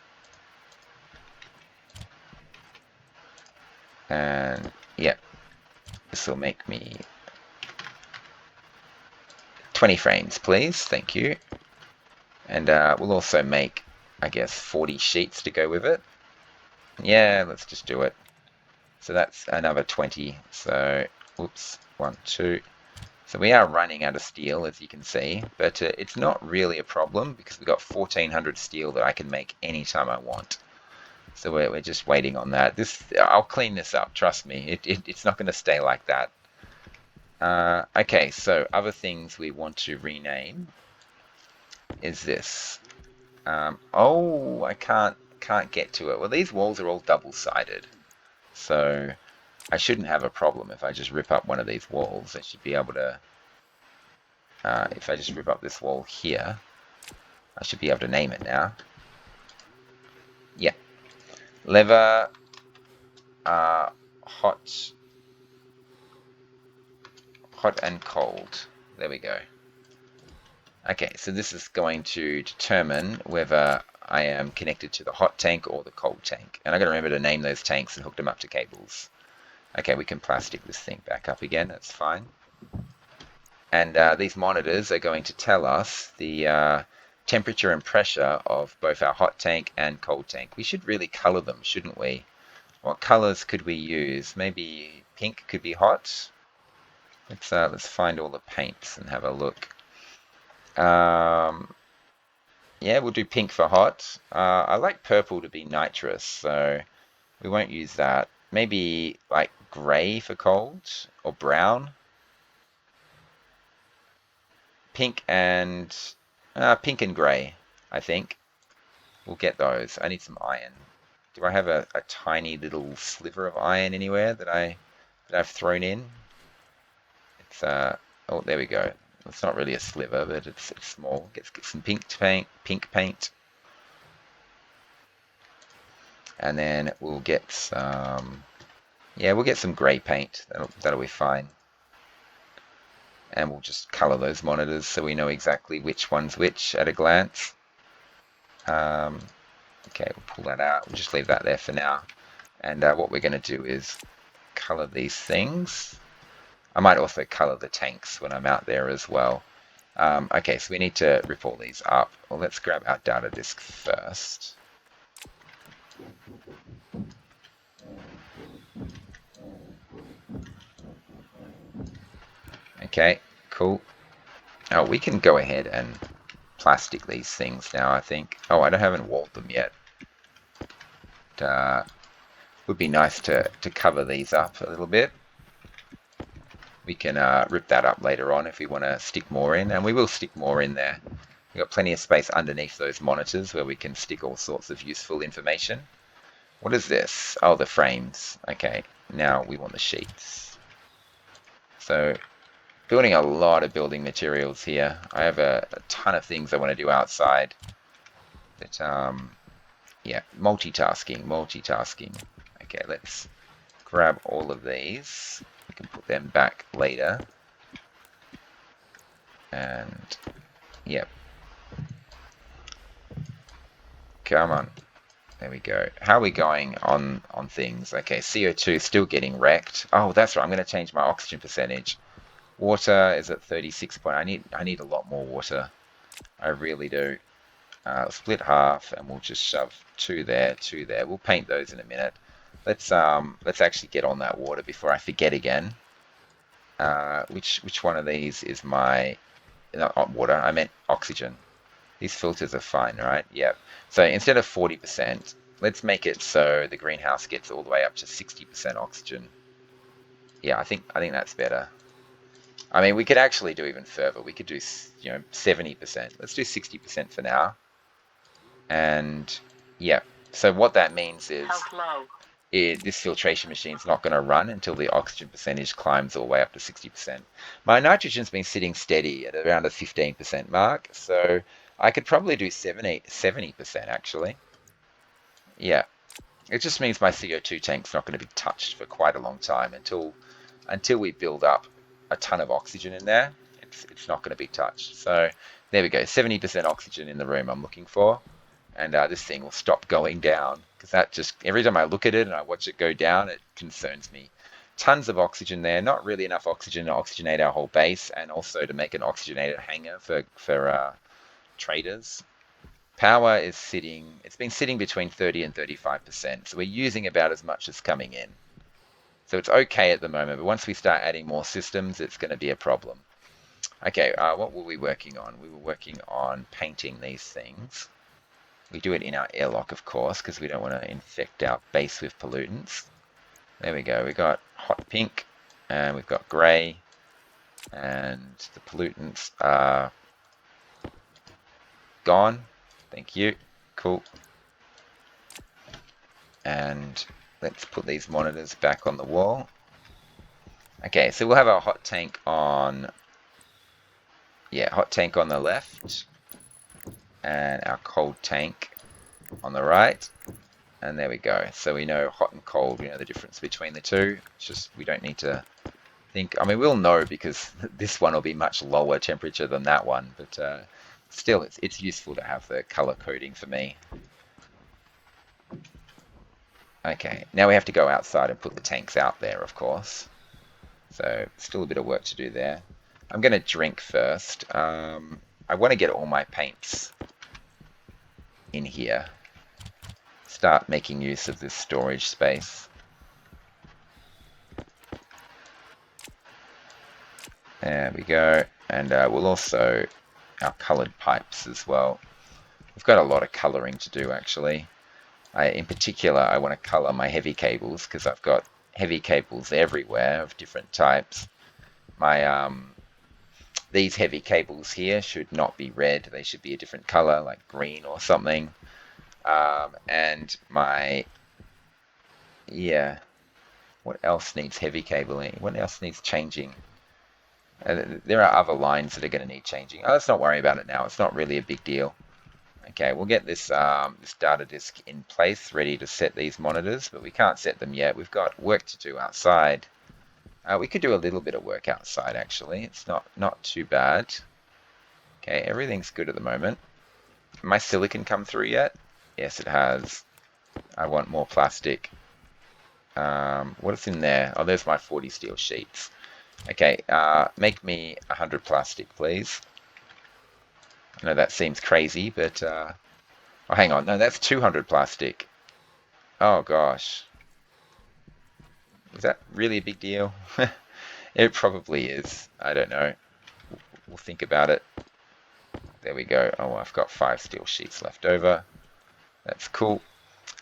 And, yeah, this will make me 20 frames, please, thank you. And we'll also make, I guess, 40 sheets to go with it. Yeah, let's just do it. So that's another 20. So, whoops, 1, 2. So we are running out of steel, as you can see, but it's not really a problem because we've got 1400 steel that I can make anytime I want. So we're just waiting on that. I'll clean this up, trust me. It's not going to stay like that. Okay, so other things we want to rename is this. Oh, I can't get to it. Well, these walls are all double-sided, so I shouldn't have a problem if I just rip up one of these walls. I should be able to, if I just rip up this wall here, I should be able to name it now. Yeah. Lever, hot and cold. There we go. Okay, so this is going to determine whether I am connected to the hot tank or the cold tank. And I've got to remember to name those tanks and hook them up to cables. Okay, we can plastic this thing back up again, that's fine. And these monitors are going to tell us the temperature and pressure of both our hot tank and cold tank. We should really color them, shouldn't we? What colors could we use? Maybe pink could be hot. Let's find all the paints and have a look. Yeah, we'll do pink for hot. I like purple to be nitrous, so we won't use that. Maybe like gray for cold, or brown. Pink and gray, I think. We'll get those. I need some iron. Do I have a tiny little sliver of iron anywhere that I've thrown in? It's oh, there we go. It's not really a sliver, but it's small. Get some pink paint. And then we'll get some, yeah, we'll get some grey paint. That'll be fine. And we'll just color those monitors so we know exactly which one's which at a glance. Okay, we'll pull that out. We'll just leave that there for now. And what we're going to do is color these things. I might also color the tanks when I'm out there as well. Okay, so we need to rip all these up. Well, let's grab our data disk first. Okay, cool. Now we can go ahead and plastic these things now, I think. Oh, I haven't walled them yet. Would be nice to cover these up a little bit. We can rip that up later on if we want to stick more in, and we will stick more in there. We've got plenty of space underneath those monitors where we can stick all sorts of useful information. What is this? Oh, the frames. Okay, now we want the sheets. So, building a lot of building materials here. I have a ton of things I want to do outside. But, yeah, multitasking. Okay, let's grab all of these. We can put them back later. And, yep. Come on. There we go. How are we going on things? Okay, CO2 still getting wrecked. Oh, that's right. I'm going to change my oxygen percentage. Water is at 36 point. I need a lot more water. I really do. Split half, and we'll just shove 2 there, 2 there. We'll paint those in a minute. Let's actually get on that water before I forget again. Which one of these is my not water? I meant oxygen. These filters are fine, right? Yep. So instead of 40%, let's make it so the greenhouse gets all the way up to 60% oxygen. Yeah, I think that's better. I mean, we could actually do even further. We could do 70%. Let's do 60% for now. And yeah, so what that means is this filtration machine is not going to run until the oxygen percentage climbs all the way up to 60%. My nitrogen's been sitting steady at around a 15% mark, so I could probably do 70% actually. Yeah, it just means my CO2 tank's not going to be touched for quite a long time until we build up a ton of oxygen in there. It's not going to be touched. So there we go, 70% oxygen in the room I'm looking for. And this thing will stop going down, because that just, every time I look at it and I watch it go down, it concerns me. Tons of oxygen there, not really enough oxygen to oxygenate our whole base, and also to make an oxygenated hangar for traders. Power is it's been sitting between 30 and 35%, so we're using about as much as coming in. So it's okay at the moment, but once we start adding more systems, it's going to be a problem. Okay, what were we working on? We were working on painting these things. We do it in our airlock, of course, because we don't want to infect our base with pollutants. There we go. We got hot pink, and we've got grey, and the pollutants are gone. Thank you. Cool. And let's put these monitors back on the wall. Okay, so we'll have our hot tank on, hot tank on the left, and our cold tank on the right. And there we go. So we know hot and cold, we know the difference between the two. It's just, we don't need to think, I mean, we'll know because this one will be much lower temperature than that one, but still, it's useful to have the color coding for me. Okay, now we have to go outside and put the tanks out there, of course. So still a bit of work to do there. I'm going to drink first. I want to get all my paints in here. Start making use of this storage space. There we go. And we'll also, our colored pipes as well. We've got a lot of coloring to do actually. In particular, I want to color my heavy cables because I've got heavy cables everywhere of different types. My these heavy cables here should not be red. They should be a different color, like green or something. And my, what else needs heavy cabling? What else needs changing? There are other lines that are going to need changing. Oh, let's not worry about it now. It's not really a big deal. Okay, we'll get this this data disk in place, ready to set these monitors, but we can't set them yet. We've got work to do outside. We could do a little bit of work outside, actually. It's not too bad. Okay, everything's good at the moment. My silicon come through yet? Yes, it has. I want more plastic. What's in there? Oh, there's my 40 steel sheets. Okay, make me 100 plastic, please. I know that seems crazy, but... oh, hang on. No, that's 200 plastic. Oh, gosh. Is that really a big deal? It probably is. I don't know. We'll think about it. There we go. Oh, I've got 5 steel sheets left over. That's cool.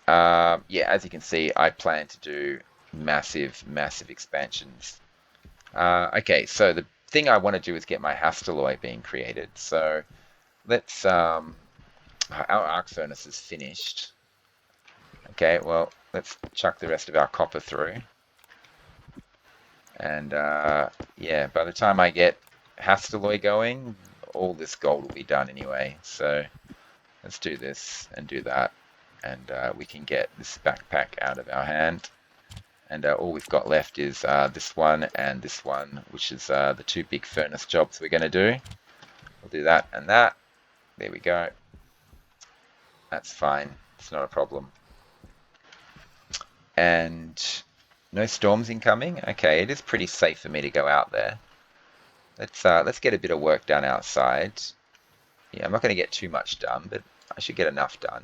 Yeah, as you can see, I plan to do massive, massive expansions. Okay, so the thing I want to do is get my Hastelloy being created. So let's, our arc furnace is finished. Okay, well, let's chuck the rest of our copper through. And yeah, by the time I get Hastelloy going, all this gold will be done anyway. So let's do this and do that. And we can get this backpack out of our hand. And all we've got left is this one and this one, which is the 2 big furnace jobs we're going to do. We'll do that and that. There we go. That's fine. It's not a problem. And no storms incoming. Okay, it is pretty safe for me to go out there. Let's get a bit of work done outside. Yeah, I'm not going to get too much done, but I should get enough done.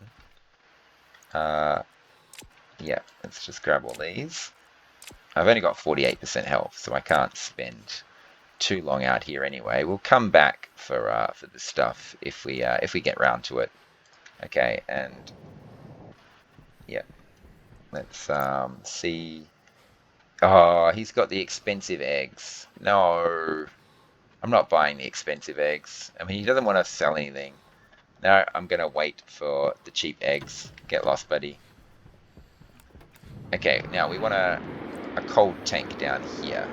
Yeah, let's just grab all these. I've only got 48% health, so I can't spend too long out here anyway. We'll come back for this stuff if we get round to it. Okay, and yeah, let's see. Oh, he's got the expensive eggs. No, I'm not buying the expensive eggs. I mean, he doesn't want to sell anything. No, I'm gonna wait for the cheap eggs. Get lost, buddy. Okay, now we want a cold tank down here.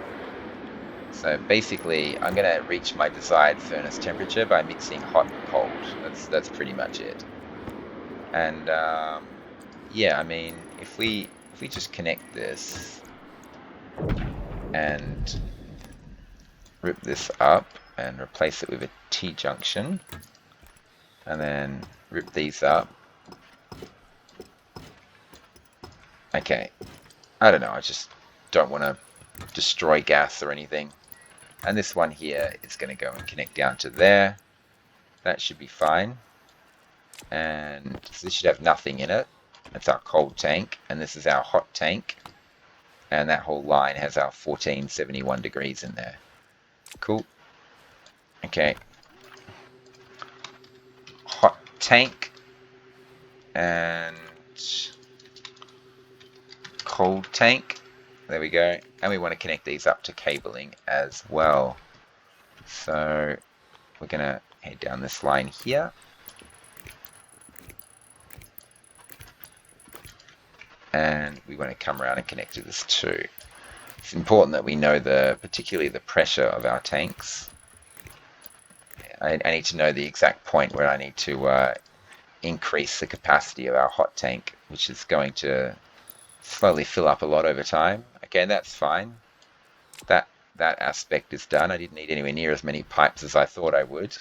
So basically, I'm going to reach my desired furnace temperature by mixing hot and cold. That's pretty much it. And yeah, I mean, if we just connect this and rip this up and replace it with a T-junction, and then rip these up. Okay, I don't know, I just don't want to destroy gas or anything. And this one here is going to go and connect down to there. That should be fine. And so this should have nothing in it. That's our cold tank. And this is our hot tank. And that whole line has our 1471 degrees in there. Cool. Okay. Hot tank. And cold tank. There we go. And we want to connect these up to cabling as well. So we're going to head down this line here. And we want to come around and connect to this too. It's important that we know particularly the pressure of our tanks. I need to know the exact point where I need to increase the capacity of our hot tank, which is going to slowly fill up a lot over time. Okay, that's fine. That aspect is done. I didn't need anywhere near as many pipes as I thought I would.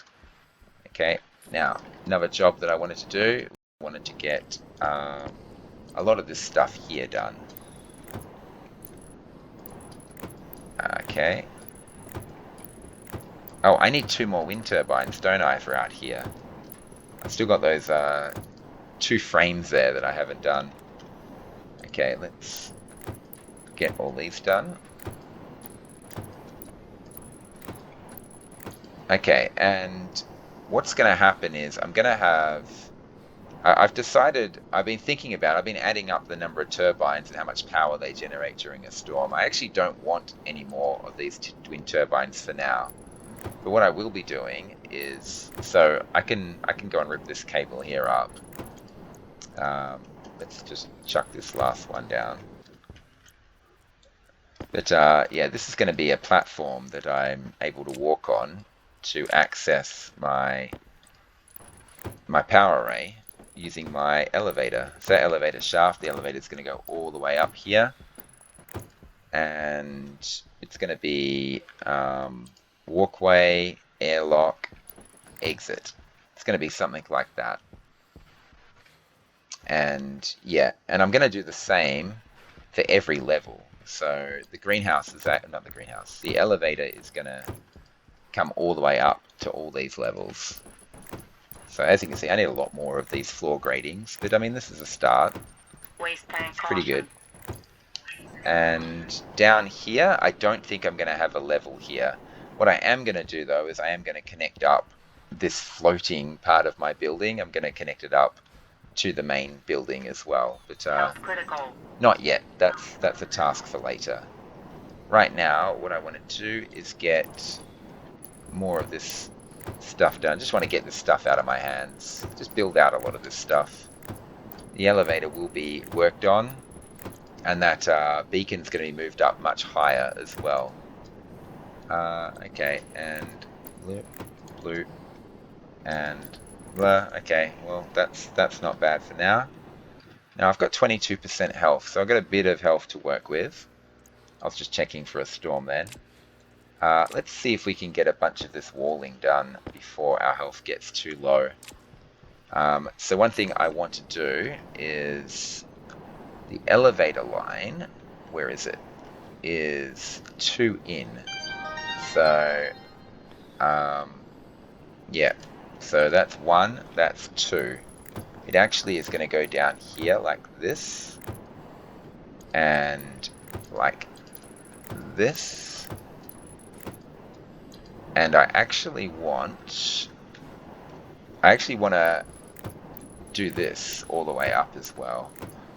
Okay, now another job that I wanted to do, I wanted to get a lot of this stuff here done. Okay. Oh, I need 2 more wind turbines, don't I, for out here? I've still got those 2 frames there that I haven't done. Okay, let's get all these done. Okay, and what's going to happen is I'm going to have... I've decided, I've been adding up the number of turbines and how much power they generate during a storm. I actually don't want any more of these wind turbines for now. But what I will be doing is, so I can go and rip this cable here up. Let's just chuck this last one down. But yeah, this is going to be a platform that I'm able to walk on to access my power array using my elevator. So that elevator shaft, the elevator is going to go all the way up here. And it's going to be walkway, airlock, exit. It's going to be something like that. And yeah, and I'm going to do the same for every level. So the greenhouse is not the greenhouse. The elevator is going to come all the way up to all these levels. So as you can see, I need a lot more of these floor gratings, but I mean, this is a start. It's pretty good. And down here, I don't think I'm going to have a level here. What I am going to do though is I am going to connect up this floating part of my building, I'm going to connect it up to the main building as well. But not yet. That's a task for later. Right now, what I want to do is get more of this stuff done. Just want to get this stuff out of my hands. Just build out a lot of this stuff. The elevator will be worked on, and that beacon's going to be moved up much higher as well. Okay, and blue, and blah. Okay, well that's not bad for now. Now I've got 22% health, so I've got a bit of health to work with. I was just checking for a storm then. Let's see if we can get a bunch of this walling done before our health gets too low. So one thing I want to do is the elevator line, where is it? Is 2 in. So, yeah. So that's 1, that's 2. It actually is going to go down here like this. And like this. And I actually want to do this all the way up as well.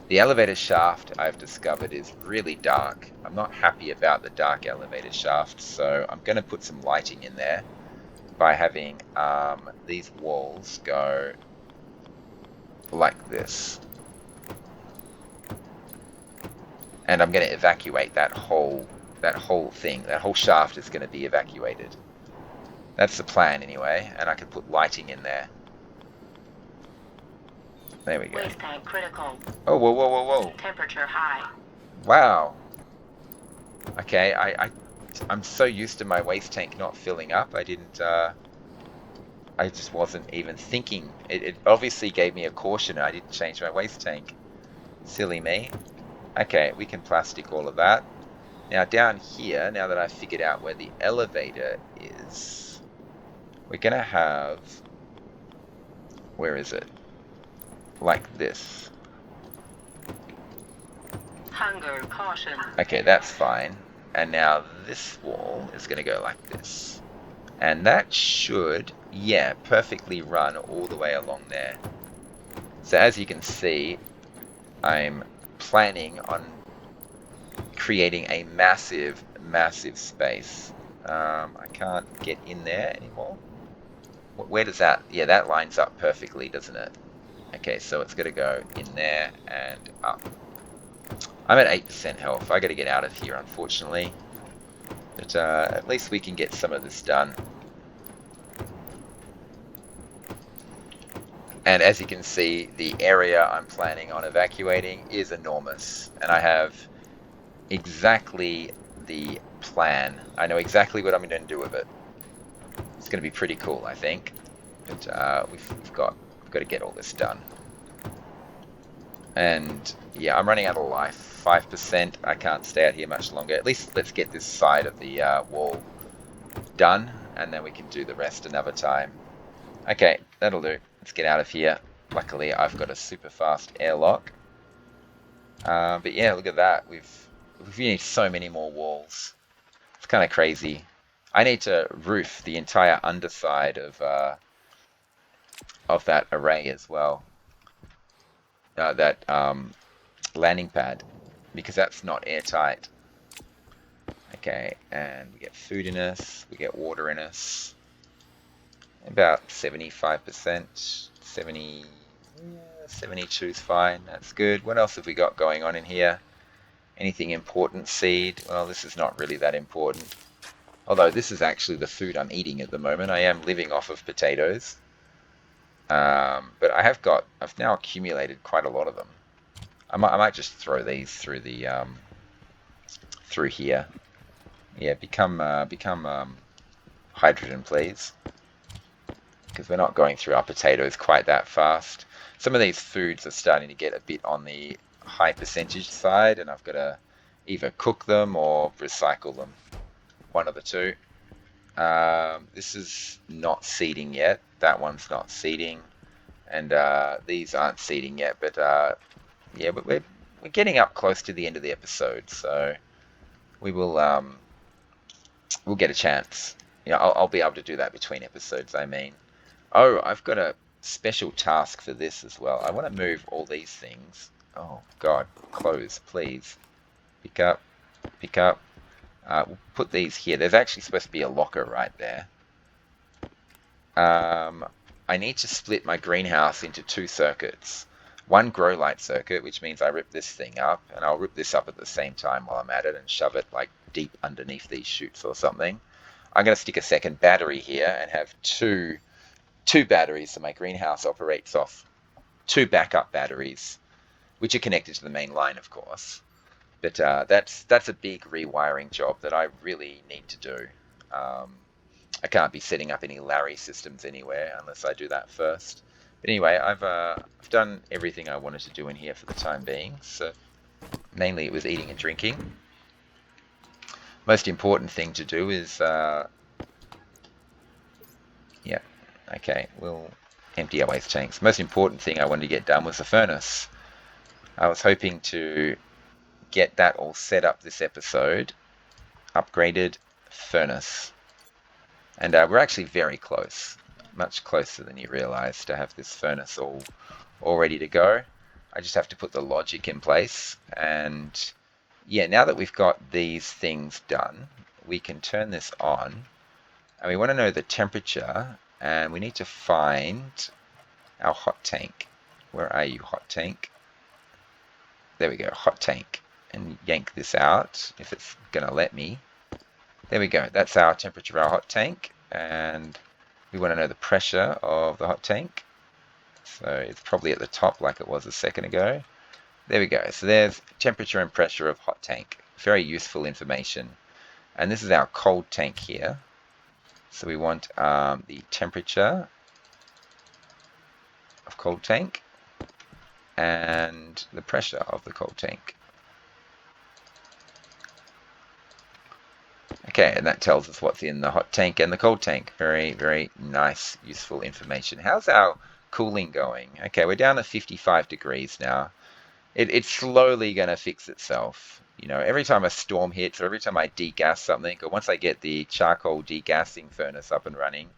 The elevator shaft, I've discovered, is really dark. I'm not happy about the dark elevator shaft, so I'm going to put some lighting in there by having these walls go like this. And I'm going to evacuate that whole thing. That whole shaft is going to be evacuated. That's the plan anyway, and I can put lighting in there. There we go. Waste tank critical. Oh, whoa, whoa, whoa, whoa. Temperature high. Wow. Okay, I'm so used to my waste tank not filling up. I just wasn't even thinking. It obviously gave me a caution. I didn't change my waste tank. Silly me. Okay, we can plastic all of that. Now down here, now that I've figured out where the elevator is, we're going to have, where is it? Like this. Hunger caution. Okay, that's fine. And now this wall is going to go like this. And that should, yeah, perfectly run all the way along there. So as you can see, I'm planning on creating a massive, massive space. I can't get in there anymore. Where does that, yeah, that lines up perfectly, doesn't it? Okay, so it's got to go in there and up. I'm at 8% health. I got to get out of here, unfortunately. But at least we can get some of this done. And as you can see, the area I'm planning on evacuating is enormous. And I have exactly the plan. I know exactly what I'm going to do with it. It's going to be pretty cool, I think. But we've got to get all this done. And yeah, I'm running out of life. 5%. I can't stay out here much longer. At least let's get this side of the wall done, and then we can do the rest another time. Okay, that'll do. Let's get out of here. Luckily, I've got a super fast airlock. But yeah, look at that. We've need so many more walls. It's kind of crazy. I need to roof the entire underside of that array as well. That landing pad, because that's not airtight. Okay, and we get food in us, we get water in us. About 75%, 72 is fine, that's good. What else have we got going on in here? Anything important? Seed? Well, this is not really that important. Although this is actually the food I'm eating at the moment. I am living off of potatoes. But I've now accumulated quite a lot of them. I might just throw these through the through here. Yeah, become hydrogen, please, because we're not going through our potatoes quite that fast. Some of these foods are starting to get a bit on the high percentage side, and I've got to either cook them or recycle them. One of the two. This is not seeding yet. That one's not seeding, and these aren't seeding yet. But yeah, but we're getting up close to the end of the episode, so we will we'll get a chance. You know, I'll be able to do that between episodes. I mean, Oh, I've got a special task for this as well. I want to move all these things. Oh God, close, please. Pick up, pick up. We'll put these here. There's actually supposed to be a locker right there. Um, I need to split my greenhouse into two circuits. One grow light circuit, which means I rip this thing up, and I'll rip this up at the same time while I'm at it and shove it like deep underneath these chutes or something. I'm going to stick a second battery here and have two batteries, so my greenhouse operates off two backup batteries, which are connected to the main line, of course. But that's a big rewiring job that I really need to do. Um, I can't be setting up any Larry systems anywhere unless I do that first. But anyway, I've done everything I wanted to do in here for the time being. So mainly it was eating and drinking. Most important thing to do is yeah, okay, we'll empty our waste tanks. Most important thing I wanted to get done was the furnace. I was hoping to get that all set up this episode. Upgraded furnace. And we're actually very close, much closer than you realize, to have this furnace all ready to go. I just have to put the logic in place. And yeah, now that we've got these things done, we can turn this on. And we want to know the temperature. And we need to find our hot tank. Where are you, hot tank? There we go, hot tank. And yank this out if it's going to let me. There we go. That's our temperature of our hot tank. And we want to know the pressure of the hot tank. So it's probably at the top like it was a second ago. There we go. So there's temperature and pressure of hot tank. Very useful information. And this is our cold tank here. So we want the temperature of cold tank and the pressure of the cold tank. Okay, and that tells us what's in the hot tank and the cold tank. Very, very nice, useful information. How's our cooling going? Okay, we're down to 55 degrees now. It's slowly going to fix itself. You know, every time a storm hits or every time I degas something, or once I get the charcoal degassing furnace up and running,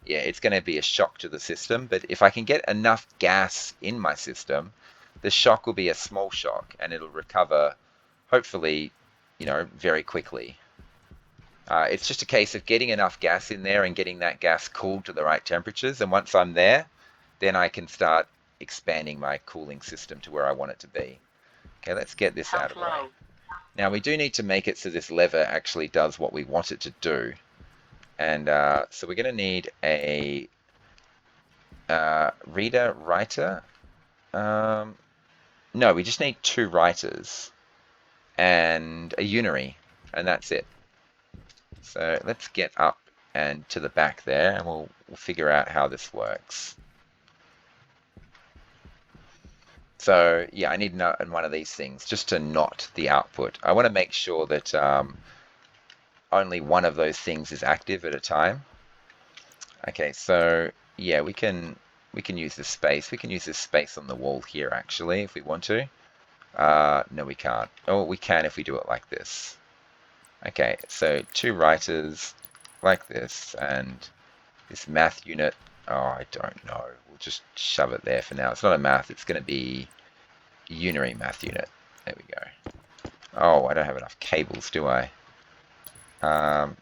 yeah, it's going to be a shock to the system. But if I can get enough gas in my system, the shock will be a small shock and it'll recover, hopefully, you know, very quickly. It's just a case of getting enough gas in there and getting that gas cooled to the right temperatures. And once I'm there, then I can start expanding my cooling system to where I want it to be. Okay, let's get this out of the way. Outflow. Now we do need to make it so this lever actually does what we want it to do. And so we're going to need a reader, writer. No, we just need two writers and a unary, and that's it. So let's get up and to the back there, and we'll figure out how this works. So yeah, I need one of these things just to knot the output. I want to make sure that only one of those things is active at a time. Okay, so yeah, we can use this space. We can use this space on the wall here actually if we want to. No, we can't. Oh, we can if we do it like this. Okay, so two writers like this, and this math unit, oh, I don't know. We'll just shove it there for now. It's not a math, it's going to be unary math unit. There we go. Oh, I don't have enough cables, do I?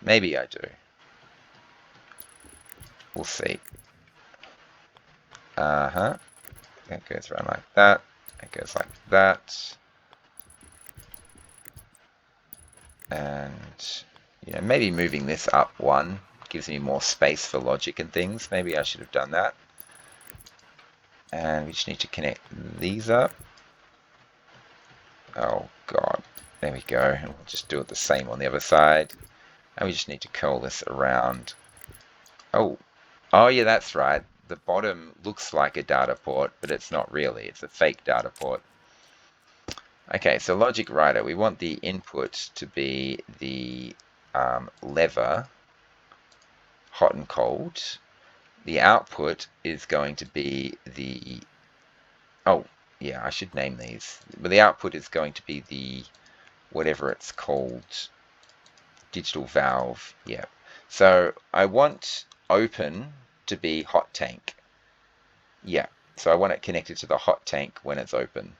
Maybe I do. We'll see. That goes around like that. It goes like that. And you know, maybe moving this up one gives me more space for logic and things. Maybe I should have done that. And we just need to connect these up. Oh God, there we go. And we'll just do it the same on the other side. And we just need to curl this around. Oh yeah, that's right. The bottom looks like a data port, but it's not really. It's a fake data port. Okay, so logic writer, we want the input to be the lever, hot and cold. The output is going to be the, oh yeah, I should name these. But the output is going to be the, whatever it's called, digital valve, yeah. So I want open to be hot tank. Yeah, so I want it connected to the hot tank when it's open.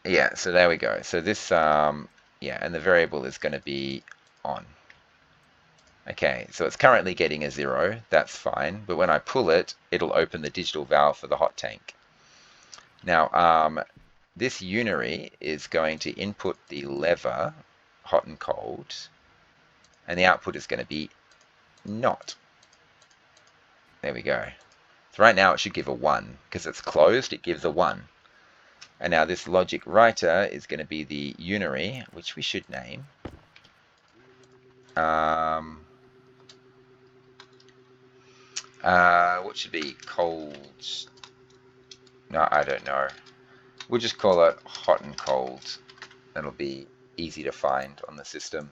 Yeah, so there we go. So this, yeah, and the variable is going to be on. Okay, so it's currently getting a 0. That's fine. But when I pull it, it'll open the digital valve for the hot tank. Now, this unary is going to input the lever, hot and cold, and the output is going to be not. There we go. So right now it should give a 1. Because it's closed, it gives a 1. And now this logic writer is going to be the unary, which we should name. What should be cold? No, I don't know. We'll just call it hot and cold. That'll be easy to find on the system.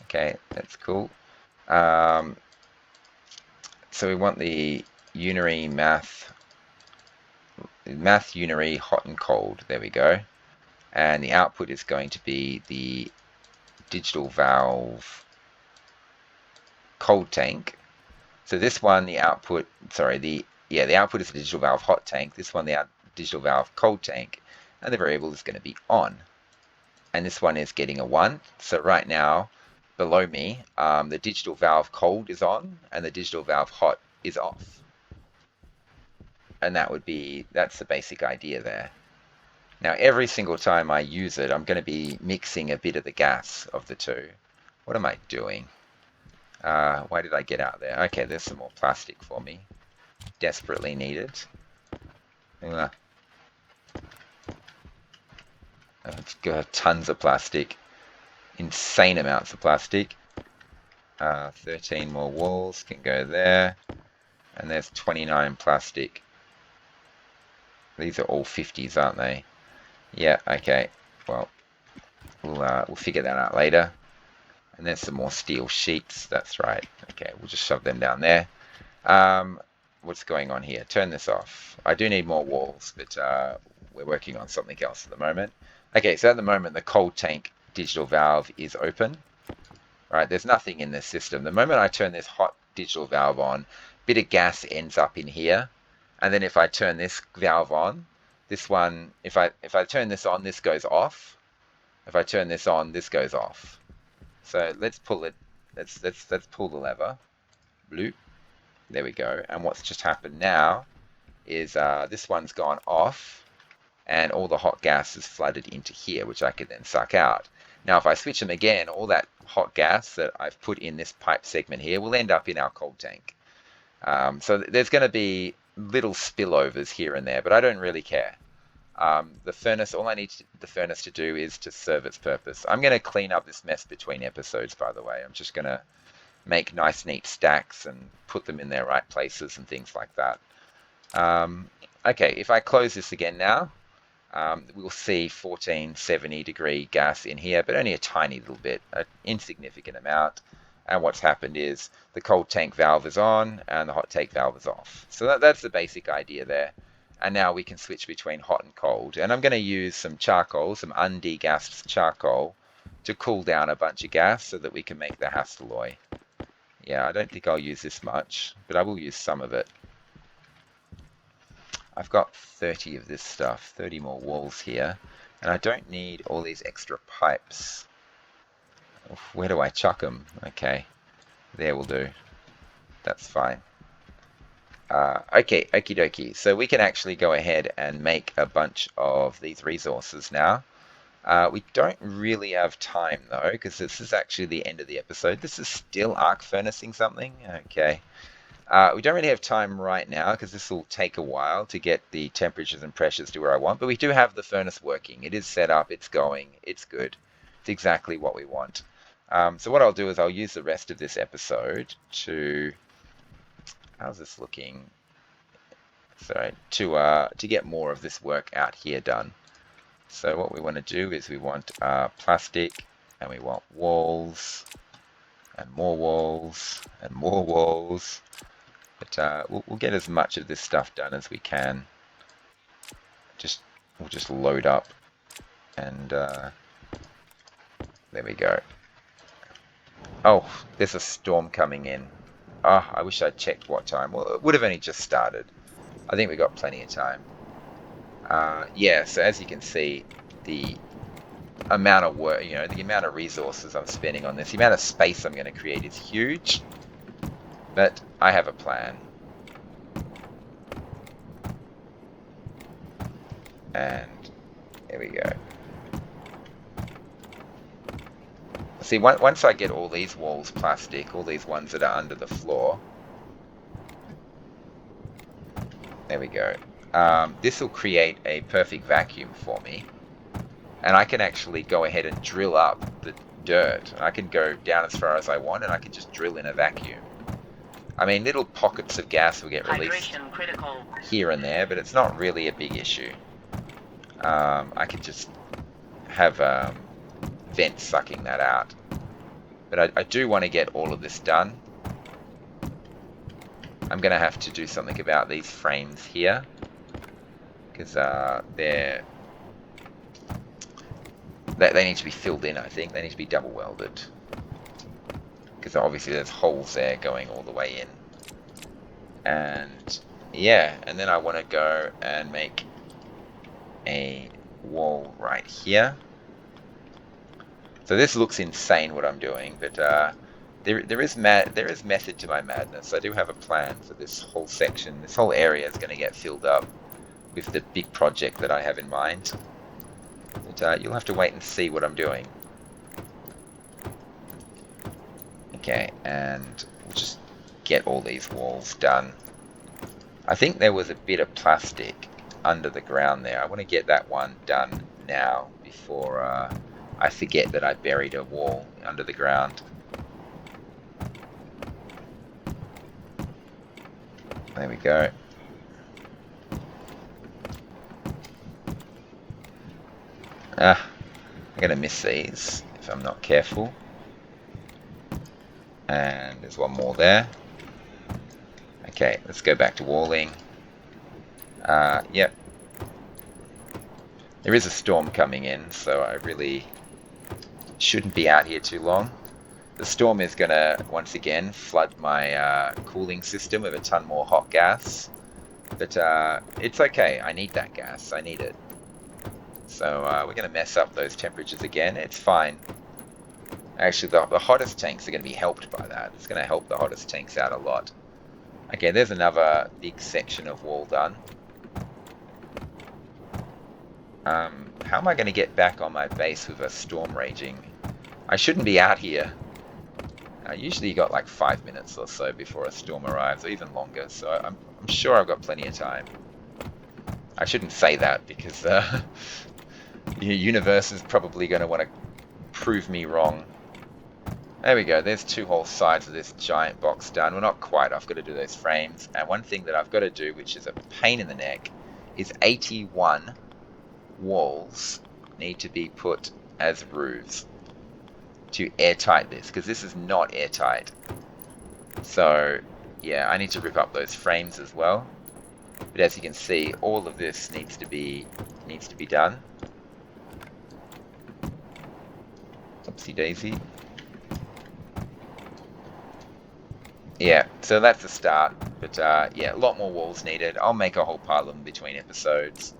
Okay, that's cool. So we want the unary math unary hot and cold. There we go. And the output is going to be the digital valve cold tank. So this one, the output, the output is the digital valve hot tank. This one, the digital valve cold tank. And the variable is going to be on. And this one is getting a 1. So right now, below me, the digital valve cold is on and the digital valve hot is off. And that's the basic idea there. Now, every single time I use it, I'm going to be mixing a bit of the gas of the two. What am I doing? Why did I get out there? Okay, there's some more plastic for me. Desperately needed. I've got tons of plastic. Insane amounts of plastic. 13 more walls can go there. And there's 29 plastic. These are all 50s, aren't they? Yeah, okay. Well, we'll figure that out later. And there's some more steel sheets. That's right. Okay, we'll just shove them down there. What's going on here? Turn this off. I do need more walls, but we're working on something else at the moment. Okay, so at the moment, the cold tank digital valve is open. Right, there's nothing in this system. The moment I turn this hot digital valve on, a bit of gas ends up in here. And then if I turn this valve on, this one, if I turn this on, this goes off. If I turn this on, this goes off. So let's pull it. Let's pull the lever. Bloop. There we go. And what's just happened now is this one's gone off, and all the hot gas is flooded into here, which I can then suck out. Now, if I switch them again, all that hot gas that I've put in this pipe segment here will end up in our cold tank. So there's going to be little spillovers here and there, but I don't really care. The furnace, all I need the furnace to do is to serve its purpose. I'm going to clean up this mess between episodes, by the way. I'm just going to make nice, neat stacks and put them in their right places and things like that. Okay, if I close this again now, we'll see 1470 degree gas in here, but only a tiny little bit, an insignificant amount. And what's happened is the cold tank valve is on and the hot tank valve is off. So that's the basic idea there. And now we can switch between hot and cold. And I'm going to use some charcoal, some undegassed charcoal, to cool down a bunch of gas so that we can make the Hastelloy. Yeah, I don't think I'll use this much, but I will use some of it. I've got 30 of this stuff, 30 more walls here, and I don't need all these extra pipes. Where do I chuck them? Okay, there will do. That's fine. Okay, okie dokie. So we can actually go ahead and make a bunch of these resources now. We don't really have time though, because this is actually the end of the episode. This is still arc furnacing something. Okay. We don't really have time right now because this will take a while to get the temperatures and pressures to where I want, but we do have the furnace working. It is set up, it's going, it's good. It's exactly what we want. So what I'll do is I'll use the rest of this episode to, how's this looking? Sorry, to get more of this work out here done. So what we want to do is we want plastic, and we want walls, and more walls, and more walls. But we'll get as much of this stuff done as we can. We'll just load up, and there we go. Oh, there's a storm coming in. Oh, I wish I'd checked what time. Well, it would have only just started. I think we got plenty of time. Yeah, so as you can see, the amount of work, the amount of resources I'm spending on this, the amount of space I'm going to create is huge, but I have a plan. And there we go. See, once I get all these walls plastic, all these ones that are under the floor, there we go. This will create a perfect vacuum for me. And I can actually go ahead and drill up the dirt. I can go down as far as I want, and I can just drill in a vacuum. I mean, little pockets of gas will get released Hydration critical. here and there, but it's not really a big issue. I can just have vents sucking that out. But I do want to get all of this done. I'm going to have to do something about these frames here, because they need to be filled in, I think. They need to be double welded, because obviously there's holes there going all the way in. And yeah, and then I want to go and make a wall right here. So this looks insane what I'm doing, but there is method to my madness. I do have a plan for this whole section. This whole area is going to get filled up with the big project that I have in mind. But you'll have to wait and see what I'm doing. Okay, and we'll just get all these walls done. I think there was a bit of plastic under the ground there. I want to get that one done now before I forget that I buried a wall under the ground. There we go. I'm going to miss these if I'm not careful. And there's one more there. Okay, let's go back to walling. Yep. There is a storm coming in, so I really shouldn't be out here too long. The storm is going to, once again, flood my cooling system with a ton more hot gas. But it's okay. I need that gas. I need it. So we're going to mess up those temperatures again. It's fine. Actually, the hottest tanks are going to be helped by that. It's going to help the hottest tanks out a lot. Okay, there's another big section of wall done. How am I going to get back on my base with a storm raging? I shouldn't be out here. Usually you got like 5 minutes or so before a storm arrives, or even longer, so I'm sure I've got plenty of time. I shouldn't say that, because the universe is probably going to want to prove me wrong. There we go, there's two whole sides of this giant box done. Well, not quite, I've got to do those frames. And one thing that I've got to do, which is a pain in the neck, is 81 walls need to be put as roofs to airtight this, because this is not airtight. So yeah, I need to rip up those frames as well. But as you can see, all of this needs to be done. Oopsie daisy. Yeah, so that's the start. But yeah, a lot more walls needed. I'll make a whole pile of them between episodes.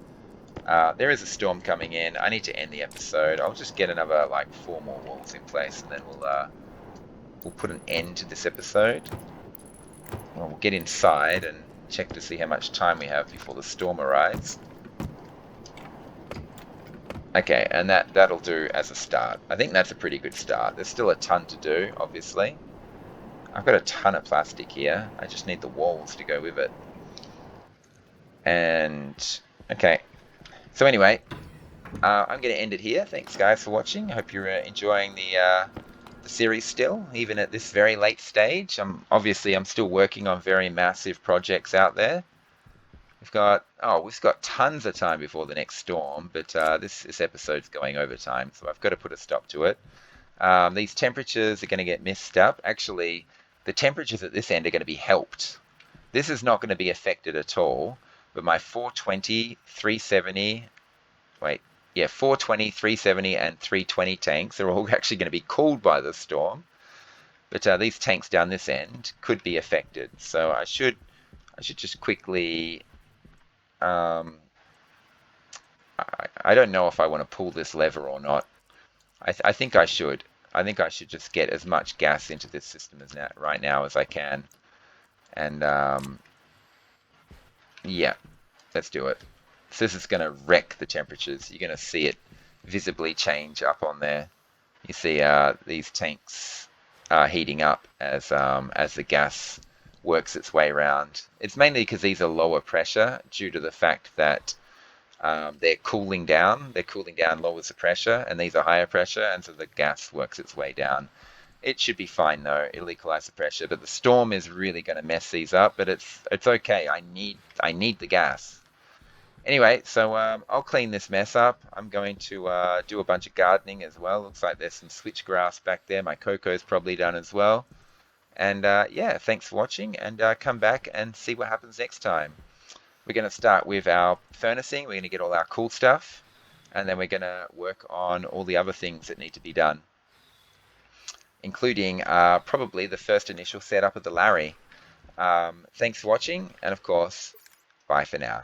There is a storm coming in. I need to end the episode. I'll just get another like 4 more walls in place, and then we'll put an end to this episode. Well, we'll get inside and check to see how much time we have before the storm arrives. Okay, and that'll do as a start. I think that's a pretty good start. There's still a ton to do, obviously. I've got a ton of plastic here. I just need the walls to go with it. And okay, so anyway, I'm going to end it here. Thanks, guys, for watching. I hope you're enjoying the series still, even at this very late stage. I'm still working on very massive projects out there. We've got tons of time before the next storm, but this episode's going over time, so I've got to put a stop to it. These temperatures are going to get messed up. Actually, the temperatures at this end are going to be helped. This is not going to be affected at all, but my 420, 370, 420, 370, and 320 tanks are all actually going to be cooled by the storm. But these tanks down this end could be affected. So I should just quickly. Um, I don't know if I want to pull this lever or not. I think I should. I think I should just get as much gas into this system as right now as I can. And yeah, let's do it. So this is going to wreck the temperatures. You're going to see it visibly change up on there. You see these tanks heating up as the gas works its way around. It's mainly because these are lower pressure due to the fact that they're cooling down. They're cooling down lowers the pressure, and these are higher pressure, and so the gas works its way down. It should be fine though. It'll equalize the pressure, but the storm is really going to mess these up. But it's okay. I need the gas. Anyway, so I'll clean this mess up. I'm going to do a bunch of gardening as well. Looks like there's some switchgrass back there. My cocoa's probably done as well. And yeah, thanks for watching, and come back and see what happens next time. We're going to start with our furnacing. We're going to get all our cool stuff, and then we're going to work on all the other things that need to be done, including probably the first initial setup of the Larry. Thanks for watching, and of course, bye for now.